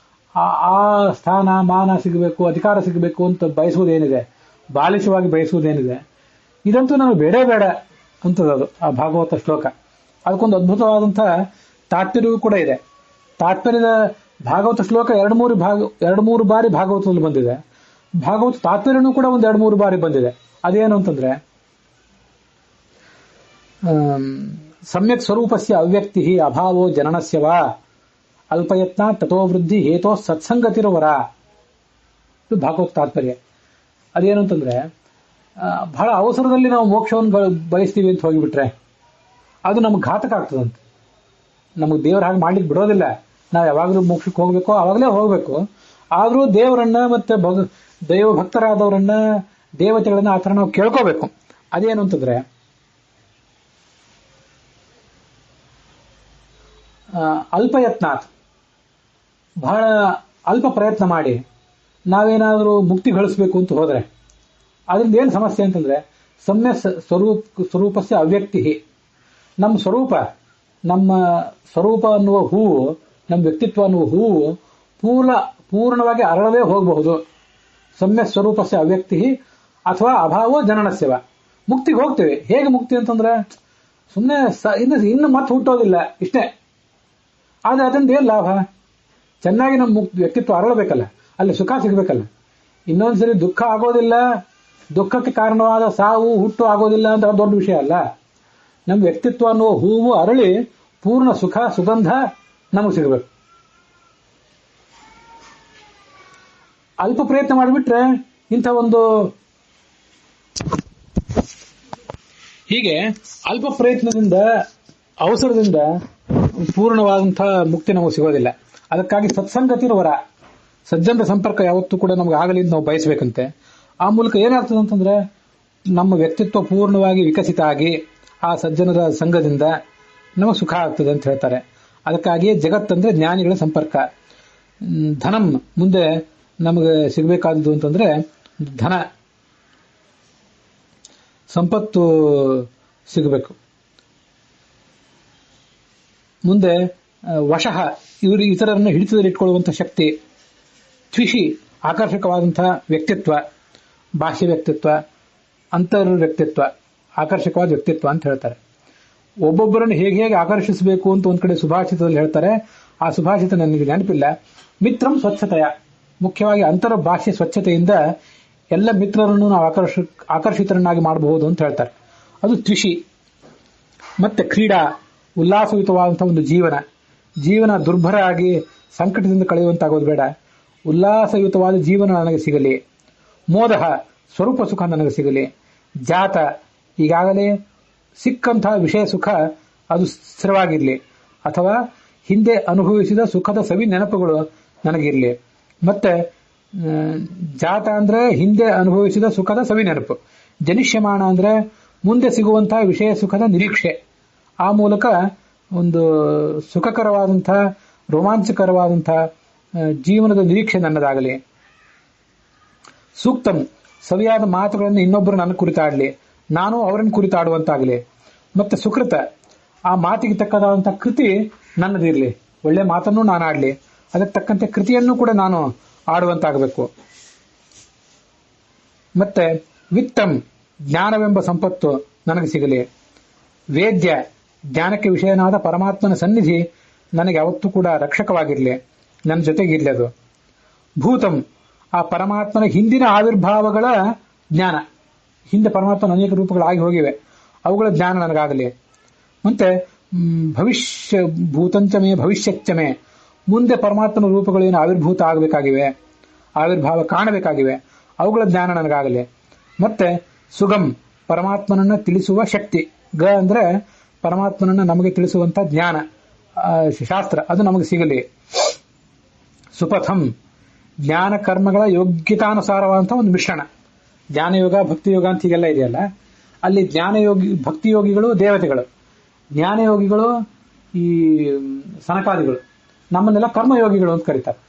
ಆ ಸ್ಥಾನ ಮಾನ ಸಿಗಬೇಕು, ಅಧಿಕಾರ ಸಿಗಬೇಕು ಅಂತ ಬಯಸುವುದೇನಿದೆ, ಬಾಲಿಶವಾಗಿ ಬಯಸುವುದೇನಿದೆ, ಇದಂತೂ ನನಗೆ ಬೇಡೇ ಬೇಡ ಅಂತದದು ಆ ಭಾಗವತ ಶ್ಲೋಕ. ಅದಕ್ಕೊಂದು ಅದ್ಭುತವಾದಂತಹ ತಾತ್ಪರ್ಯವೂ ಕೂಡ ಇದೆ. ತಾತ್ಪರ್ಯದ ಭಾಗವತ ಶ್ಲೋಕ 2-3 ಬಾರಿ ಭಾಗವತದಲ್ಲಿ ಬಂದಿದೆ. ಭಾಗವತ ತಾತ್ಪರ್ಯನೂ ಕೂಡ ಒಂದು 2-3 ಬಾರಿ ಬಂದಿದೆ. ಅದೇನು ಅಂತಂದ್ರೆ, ಸಮ್ಯಕ್ ಸ್ವರೂಪಸ್ಯ ಅವ್ಯಕ್ತಿ ಅಭಾವೋ ಜನನಸ್ಯವಾ ಅಲ್ಪಯತ್ನ ತಥೋ ವೃದ್ಧಿ ಹೇತೋ ಸತ್ಸಂಗತಿರುವರ. ಇದು ಭಾಗವತ ತಾತ್ಪರ್ಯ. ಅದೇನು ಅಂತಂದ್ರೆ, ಬಹಳ ಅವಸರದಲ್ಲಿ ನಾವು ಮೋಕ್ಷವನ್ನು ಬಯಸ್ತೀವಿ ಅಂತ ಹೋಗಿಬಿಟ್ರೆ ಅದು ನಮ್ಗೆ ಘಾತಕ ಆಗ್ತದಂತೆ. ನಮಗೆ ದೇವ್ರ ಹಾಗೆ ಮಾಡ್ಲಿಕ್ಕೆ ಬಿಡೋದಿಲ್ಲ. ನಾವು ಯಾವಾಗಲೂ ಮೋಕ್ಷಕ್ಕೆ ಹೋಗ್ಬೇಕೋ ಆವಾಗಲೇ ಹೋಗ್ಬೇಕು. ಆದರೂ ದೇವರನ್ನ ಮತ್ತೆ ದೈವ ಭಕ್ತರಾದವರನ್ನ, ದೇವತೆಗಳನ್ನ ಆ ಥರ ನಾವು ಕೇಳ್ಕೋಬೇಕು. ಅದೇನು ಅಂತಂದ್ರೆ, ಅಲ್ಪಯತ್ನಾಥ್, ಬಹಳ ಅಲ್ಪ ಪ್ರಯತ್ನ ಮಾಡಿ ನಾವೇನಾದರೂ ಮುಕ್ತಿ ಗಳಿಸ್ಬೇಕು ಅಂತ ಹೋದ್ರೆ ಅದರಿಂದ ಏನು ಸಮಸ್ಯೆ ಅಂತಂದ್ರೆ, ಸಮ್ಯ ಸ್ವರೂಪಸ್ಯ ಅವ್ಯಕ್ತಿ. ನಮ್ಮ ಸ್ವರೂಪ ಅನ್ನುವ ಹೂವು, ನಮ್ಮ ವ್ಯಕ್ತಿತ್ವ ಅನ್ನುವ ಹೂವು ಪೂರ್ಣವಾಗಿ ಅರಳದೇ ಹೋಗಬಹುದು. ಸಮ್ಯ ಸ್ವರೂಪಸ್ಯ ಅವ್ಯಕ್ತಿ ಅಥವಾ ಅಭಾವೋ ಜನನಸ್ಯವ. ಮುಕ್ತಿಗೆ ಹೋಗ್ತೇವೆ. ಹೇಗೆ ಮುಕ್ತಿ ಅಂತಂದ್ರೆ, ಸುಮ್ಮನೆ ಇನ್ನು ಮತ್ತೆ ಹುಟ್ಟೋದಿಲ್ಲ ಇಷ್ಟೇ. ಆದ್ರೆ ಅದರಿಂದ ಏನ್ ಲಾಭ? ಚೆನ್ನಾಗಿ ನಮ್ಮ ವ್ಯಕ್ತಿತ್ವ ಅರಳಬೇಕಲ್ಲ, ಅಲ್ಲಿ ಸುಖ ಸಿಗಬೇಕಲ್ಲ. ಇನ್ನೊಂದ್ಸರಿ ದುಃಖ ಆಗೋದಿಲ್ಲ, ದುಃಖಕ್ಕೆ ಕಾರಣವಾದ ಸಾವು ಹುಟ್ಟು ಆಗೋದಿಲ್ಲ ಅಂತ ದೊಡ್ಡ ವಿಷಯ ಅಲ್ಲ. ನಮ್ಮ ವ್ಯಕ್ತಿತ್ವ ಅನ್ನುವ ಹೂವು ಅರಳಿ ಪೂರ್ಣ ಸುಖ ಸುಗಂಧ ನಮಗೆ ಸಿಗಬೇಕು. ಅಲ್ಪ ಪ್ರಯತ್ನ ಮಾಡಿಬಿಟ್ರೆ ಇಂಥ ಒಂದು ಹೀಗೆ ಅಲ್ಪ ಪ್ರಯತ್ನದಿಂದ ಅವಸರದಿಂದ ಪೂರ್ಣವಾದಂತಹ ಮುಕ್ತಿ ನಮಗೆ ಸಿಗೋದಿಲ್ಲ. ಅದಕ್ಕಾಗಿ ಸತ್ಸಂಗತಿನ ವರ, ಸಜ್ಜನರ ಸಂಪರ್ಕ ಯಾವತ್ತೂ ಕೂಡ ನಮ್ಗೆ ಆಗಲಿ ಅಂತ ನಾವು ಬಯಸಬೇಕಂತೆ. ಆ ಮೂಲಕ ಏನಾಗ್ತದೆ ಅಂತಂದ್ರೆ ನಮ್ಮ ವ್ಯಕ್ತಿತ್ವ ಪೂರ್ಣವಾಗಿ ವಿಕಸಿತ ಆಗಿ ಆ ಸಜ್ಜನರ ಸಂಘದಿಂದ ನಮಗೆ ಸುಖ ಆಗ್ತದೆ ಅಂತ ಹೇಳ್ತಾರೆ. ಅದಕ್ಕಾಗಿಯೇ ಜಗತ್ತಂದ್ರೆ ಜ್ಞಾನಿಗಳ ಸಂಪರ್ಕ. ಧನಂ ಮುಂದೆ ನಮಗೆ ಸಿಗಬೇಕಾದದ್ದು ಅಂತಂದ್ರೆ ಧನ ಸಂಪತ್ತು ಸಿಗಬೇಕು. ಮುಂದೆ ವಶಃ ಇವರು ಇತರರನ್ನು ಹಿಡಿತದಲ್ಲಿಟ್ಕೊಳ್ಳುವಂಥ ಶಕ್ತಿ. ತ್ವಿಷಿ ಆಕರ್ಷಕವಾದಂತಹ ವ್ಯಕ್ತಿತ್ವ, ಬಾಹ್ಯ ವ್ಯಕ್ತಿತ್ವ, ಅಂತರ್ ವ್ಯಕ್ತಿತ್ವ, ಆಕರ್ಷಕವಾದ ವ್ಯಕ್ತಿತ್ವ ಅಂತ ಹೇಳ್ತಾರೆ. ಒಬ್ಬೊಬ್ಬರನ್ನು ಹೇಗೆ ಹೇಗೆ ಆಕರ್ಷಿಸಬೇಕು ಅಂತ ಒಂದ್ ಕಡೆ ಸುಭಾಷಿತದಲ್ಲಿ ಹೇಳ್ತಾರೆ. ಆ ಸುಭಾಷಿತ ನನಗೆ ನೆನಪಿಲ್ಲ. ಮಿತ್ರಂ ಸ್ವಚ್ಛತೆಯ, ಮುಖ್ಯವಾಗಿ ಅಂತರ ಬಾಹ್ಯ ಸ್ವಚ್ಛತೆಯಿಂದ ಎಲ್ಲ ಮಿತ್ರರನ್ನು ನಾವು ಆಕರ್ಷಿತರನ್ನಾಗಿ ಮಾಡಬಹುದು ಅಂತ ಹೇಳ್ತಾರೆ. ಅದು ತ್ವಿಷಿ. ಮತ್ತೆ ಕ್ರೀಡಾ, ಉಲ್ಲಾಸಯುತವಾದಂತಹ ಒಂದು ಜೀವನ ದುರ್ಭರ ಆಗಿ ಸಂಕಟದಿಂದ ಕಳೆಯುವಂತಾಗೋದು ಬೇಡ. ಉಲ್ಲಾಸಯುತವಾದ ಜೀವನ ನನಗೆ ಸಿಗಲಿ. ಮೋದ, ಸ್ವರೂಪ ಸುಖ ನನಗೆ ಸಿಗಲಿ. ಜಾತ, ಈಗಾಗಲೇ ಸಿಕ್ಕಂತಹ ವಿಷಯ ಸುಖ ಅದು ಸ್ಥಿರವಾಗಿರಲಿ, ಅಥವಾ ಹಿಂದೆ ಅನುಭವಿಸಿದ ಸುಖದ ಸವಿ ನೆನಪುಗಳು ನನಗಿರಲಿ. ಮತ್ತೆ ಜಾತ ಅಂದ್ರೆ ಹಿಂದೆ ಅನುಭವಿಸಿದ ಸುಖದ ಸವಿ ನೆನಪು. ಜನಿಷ್ಯಮಾಣ ಅಂದ್ರೆ ಮುಂದೆ ಸಿಗುವಂತಹ ವಿಷಯ ಸುಖದ ನಿರೀಕ್ಷೆ. ಆ ಮೂಲಕ ಒಂದು ಸುಖಕರವಾದಂತಹ ರೋಮಾಂಚಕರವಾದಂತಹ ಜೀವನದ ನಿರೀಕ್ಷೆ ನನ್ನದಾಗಲಿ. ಸೂಕ್ತಂ, ಸವಿಯಾದ ಮಾತುಗಳನ್ನು ಇನ್ನೊಬ್ಬರು ನನ್ನ ಕುರಿತಾಡಲಿ, ನಾನು ಅವರನ್ನು ಕುರಿತಾಡುವಂತಾಗಲಿ. ಮತ್ತೆ ಸುಕೃತ, ಆ ಮಾತಿಗೆ ತಕ್ಕದಾದಂತಹ ಕೃತಿ ನನ್ನದಿರಲಿ. ಒಳ್ಳೆ ಮಾತನ್ನು ನಾನು ಆಡಲಿ, ಅದಕ್ಕೆ ತಕ್ಕಂತೆ ಕೃತಿಯನ್ನು ಕೂಡ ನಾನು ಆಡುವಂತಾಗಬೇಕು. ಮತ್ತೆ ವಿತ್ತಂ, ಜ್ಞಾನವೆಂಬ ಸಂಪತ್ತು ನನಗೆ ಸಿಗಲಿ. ವೇದ್ಯ, ಜ್ಞಾನಕ್ಕೆ ವಿಷಯನಾದ ಪರಮಾತ್ಮನ ಸನ್ನಿಧಿ ನನಗೆ ಯಾವತ್ತೂ ಕೂಡ ರಕ್ಷಕವಾಗಿರಲಿ, ನನ್ನ ಜೊತೆಗಿರಲಿ ಅದು. ಭೂತಂ, ಆ ಪರಮಾತ್ಮನ ಹಿಂದಿನ ಆವಿರ್ಭಾವಗಳ ಜ್ಞಾನ, ಹಿಂದೆ ಪರಮಾತ್ಮನ ಅನೇಕ ರೂಪಗಳಾಗಿ ಹೋಗಿವೆ, ಅವುಗಳ ಜ್ಞಾನ ನನಗಾಗಲಿ. ಮತ್ತೆ ಭವಿಷ್ಯ ಭೂತಂಚಮೇ ಭವಿಷ್ಯಚ್ಚಮೇ, ಮುಂದೆ ಪರಮಾತ್ಮನ ರೂಪಗಳು ಏನು ಆವಿರ್ಭೂತ ಆಗಬೇಕಾಗಿವೆ, ಆವಿರ್ಭಾವ ಕಾಣಬೇಕಾಗಿವೆ, ಅವುಗಳ ಜ್ಞಾನ ನನಗಾಗಲಿ. ಮತ್ತೆ ಸುಗಮ್, ಪರಮಾತ್ಮನನ್ನ ತಿಳಿಸುವ ಶಕ್ತಿ. ಗ ಅಂದ್ರೆ ಪರಮಾತ್ಮನನ್ನ ನಮಗೆ ತಿಳಿಸುವಂತ ಜ್ಞಾನ, ಶಾಸ್ತ್ರ, ಅದು ನಮಗೆ ಸಿಗಲಿ. ಸುಪಥಂ, ಜ್ಞಾನ ಕರ್ಮಗಳ ಯೋಗ್ಯತಾನುಸಾರವಾದಂತಹ ಒಂದು ಮಿಶ್ರಣ. ಜ್ಞಾನಯೋಗ ಭಕ್ತಿಯೋಗ ಅಂತ ಹೀಗೆಲ್ಲ ಇದೆಯಲ್ಲ, ಅಲ್ಲಿ ಜ್ಞಾನಯೋಗಿ ಭಕ್ತಿಯೋಗಿಗಳು ದೇವತೆಗಳು, ಜ್ಞಾನಯೋಗಿಗಳು ಈ ಸನಕಾದಿಗಳು, ನಮ್ಮನ್ನೆಲ್ಲ ಕರ್ಮಯೋಗಿಗಳು ಅಂತ ಕರೀತಾರೆ.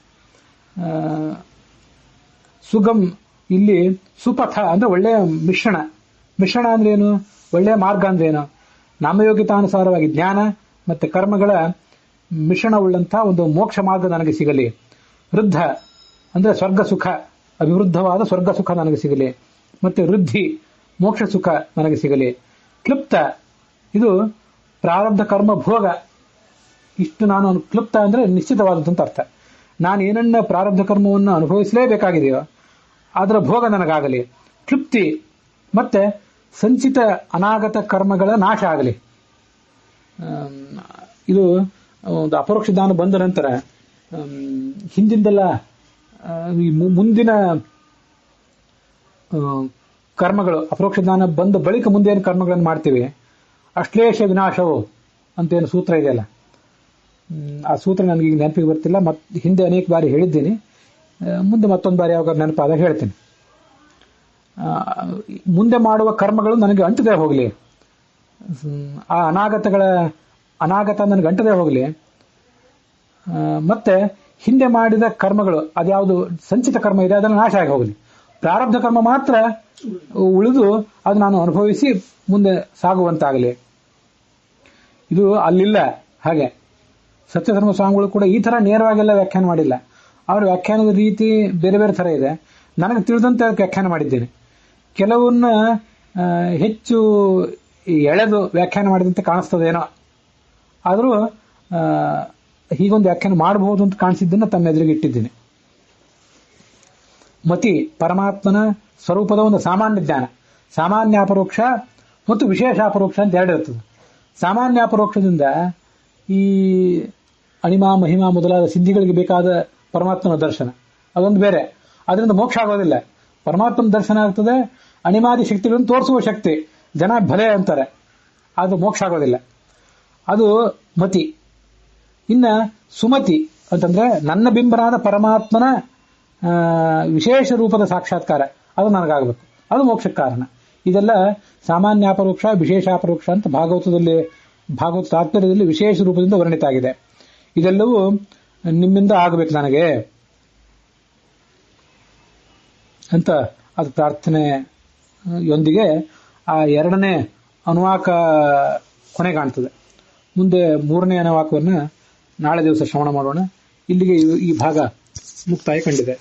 ಸುಗಮ್, ಇಲ್ಲಿ ಸುಪಥ ಅಂದ್ರೆ ಒಳ್ಳೆಯ ಮಿಶ್ರಣ. ಮಿಶ್ರಣ ಅಂದ್ರೆ ಏನು, ಒಳ್ಳೆಯ ಮಾರ್ಗ ಅಂದ್ರೆ ಏನು, ನಾಮಯೋಗ್ಯತಾನುಸಾರವಾಗಿ ಜ್ಞಾನ ಮತ್ತೆ ಕರ್ಮಗಳ ಮಿಶ್ರಣವುಳ್ಳಂತಹ ಒಂದು ಮೋಕ್ಷ ಮಾರ್ಗ ನನಗೆ ಸಿಗಲಿ. ವೃದ್ಧ ಅಂದ್ರೆ ಸ್ವರ್ಗ ಸುಖ, ಅಭಿವೃದ್ಧವಾದ ಸ್ವರ್ಗ ಸುಖ ನನಗೆ ಸಿಗಲಿ. ಮತ್ತೆ ವೃದ್ಧಿ, ಮೋಕ್ಷ ಸುಖ ನನಗೆ ಸಿಗಲಿ. ಕ್ಲುಪ್ತ, ಇದು ಪ್ರಾರಬ್ಧ ಕರ್ಮ ಭೋಗ. ಇಷ್ಟು ನಾನು ಕ್ಲುಪ್ತ ಅಂದ್ರೆ ನಿಶ್ಚಿತವಾದಂತ ಅರ್ಥ. ನಾನು ಏನನ್ನ ಪ್ರಾರಬ್ಧ ಕರ್ಮವನ್ನು ಅನುಭವಿಸಲೇಬೇಕಾಗಿದೆಯೋ ಅದರ ಭೋಗ ನನಗಾಗಲಿ. ಕ್ಲುಪ್ತಿ, ಮತ್ತೆ ಸಂಚಿತ ಅನಾಗತ ಕರ್ಮಗಳ ನಾಶ ಆಗಲಿ. ಇದು ಒಂದು ಅಪರೋಕ್ಷ ಜ್ಞಾನ ಬಂದ ನಂತರ ಹಿಂದಿಂದೆಲ್ಲ ಮುಂದಿನ ಕರ್ಮಗಳು, ಅಪರೋಕ್ಷ ಜ್ಞಾನ ಬಂದ ಬಳಿಕ ಮುಂದೆ ಏನು ಕರ್ಮಗಳನ್ನು ಮಾಡ್ತೀವಿ, ಅಶ್ಲೇಷ ವಿನಾಶವು ಅಂತೇನು ಸೂತ್ರ ಇದೆಯಲ್ಲ, ಆ ಸೂತ್ರ ನನಗೆ ಈಗ ನೆನಪಿಗೆ ಬರ್ತಿಲ್ಲ. ಹಿಂದೆ ಅನೇಕ ಬಾರಿ ಹೇಳಿದ್ದೀನಿ, ಮುಂದೆ ಮತ್ತೊಂದು ಬಾರಿ ಯಾವಾಗ ನೆನಪಾದಾಗ ಹೇಳ್ತೀನಿ. ಮುಂದೆ ಮಾಡುವ ಕರ್ಮಗಳು ನನಗೆ ಅಂಟದೇ ಹೋಗಲಿ, ಆ ಅನಾಗತ ನನಗೆ ಅಂಟದೇ ಹೋಗಲಿ. ಮತ್ತೆ ಹಿಂದೆ ಮಾಡಿದ ಕರ್ಮಗಳು, ಅದ್ಯಾವುದು ಸಂಚಿತ ಕರ್ಮ ಇದೆ ಅದನ್ನು ನಾಶ ಆಗಿ ಹೋಗಲಿ. ಪ್ರಾರಬ್ಧ ಕರ್ಮ ಮಾತ್ರ ಉಳಿದು ಅದು ನಾನು ಅನುಭವಿಸಿ ಮುಂದೆ ಸಾಗುವಂತಾಗಲಿ. ಇದು ಅಲ್ಲಿಲ್ಲ. ಹಾಗೆ ಸತ್ಯಧರ್ಮ ಸ್ವಾಮಿಗಳು ಕೂಡ ಈ ತರ ನೇರವಾಗೆಲ್ಲ ವ್ಯಾಖ್ಯಾನ ಮಾಡಿಲ್ಲ. ಅವರ ವ್ಯಾಖ್ಯಾನದ ರೀತಿ ಬೇರೆ ಬೇರೆ ತರ ಇದೆ. ನನಗೆ ತಿಳಿದಂತೆ ವ್ಯಾಖ್ಯಾನ ಮಾಡಿದ್ದೇನೆ. ಕೆಲವನ್ನ ಹೆಚ್ಚು ಎಳೆದು ವ್ಯಾಖ್ಯಾನ ಮಾಡಿದಂತೆ ಕಾಣಿಸ್ತದೇನೋ, ಆದರೂ ಹೀಗೊಂದು ವ್ಯಾಖ್ಯಾನ ಮಾಡಬಹುದು ಅಂತ ಕಾಣಿಸಿದ್ದನ್ನು ತಮ್ಮ ಎದುರಿಗೆ ಇಟ್ಟಿದ್ದೀನಿ. ಮತಿ, ಪರಮಾತ್ಮನ ಸ್ವರೂಪದ ಒಂದು ಸಾಮಾನ್ಯ ಜ್ಞಾನ. ಸಾಮಾನ್ಯ ಅಪರೋಕ್ಷ ಮತ್ತು ವಿಶೇಷ ಅಪರೋಕ್ಷ ಅಂತ ಎರಡು ಇರ್ತದೆ. ಸಾಮಾನ್ಯ ಅಪರೋಕ್ಷದಿಂದ ಈ ಅಣಿಮಾ ಮಹಿಮಾ ಮೊದಲಾದ ಸಿದ್ಧಿಗಳಿಗೆ ಬೇಕಾದ ಪರಮಾತ್ಮನ ದರ್ಶನ ಅದೊಂದು ಬೇರೆ. ಅದರಿಂದ ಮೋಕ್ಷ ಆಗೋದಿಲ್ಲ. ಪರಮಾತ್ಮನ ದರ್ಶನ ಆಗ್ತದೆ, ಅಣಿಮಾದಿ ಶಕ್ತಿಗಳನ್ನು ತೋರಿಸುವ ಶಕ್ತಿ, ಜನ ಭಲೆ ಅಂತಾರೆ, ಅದು ಮೋಕ್ಷ ಆಗೋದಿಲ್ಲ. ಅದು ಮತಿ. ಇನ್ನ ಸುಮತಿ ಅಂತಂದ್ರೆ ನನ್ನ ಬಿಂಬನಾದ ಪರಮಾತ್ಮನ ವಿಶೇಷ ರೂಪದ ಸಾಕ್ಷಾತ್ಕಾರ, ಅದು ನನಗಾಗಬೇಕು, ಅದು ಮೋಕ್ಷಕ್ಕೆ ಕಾರಣ. ಇದೆಲ್ಲ ಸಾಮಾನ್ಯಾಪರೋಕ್ಷ ವಿಶೇಷಾಪರೋಕ್ಷ ಅಂತ ಭಾಗವತ ತಾತ್ಪರ್ಯದಲ್ಲಿ ವಿಶೇಷ ರೂಪದಿಂದ ವರ್ಣಿತ ಆಗಿದೆ. ಇದೆಲ್ಲವೂ ನಿಮ್ಮಿಂದ ಆಗಬೇಕು ನನಗೆ ಅಂತ ಅದು ಪ್ರಾರ್ಥನೆಯೊಂದಿಗೆ ಆ ಎರಡನೇ ಅನುವಾಕ ಕೊನೆ ಕಾಣ್ತದೆ. ಮುಂದೆ ಮೂರನೇ ಅನುವಾಕವನ್ನು ನಾಳೆ ದಿವಸ ಶ್ರವಣ ಮಾಡೋಣ. ಇಲ್ಲಿಗೆ ಈ ಭಾಗ ಮುಕ್ತಾಯ ಕಂಡಿದೆ.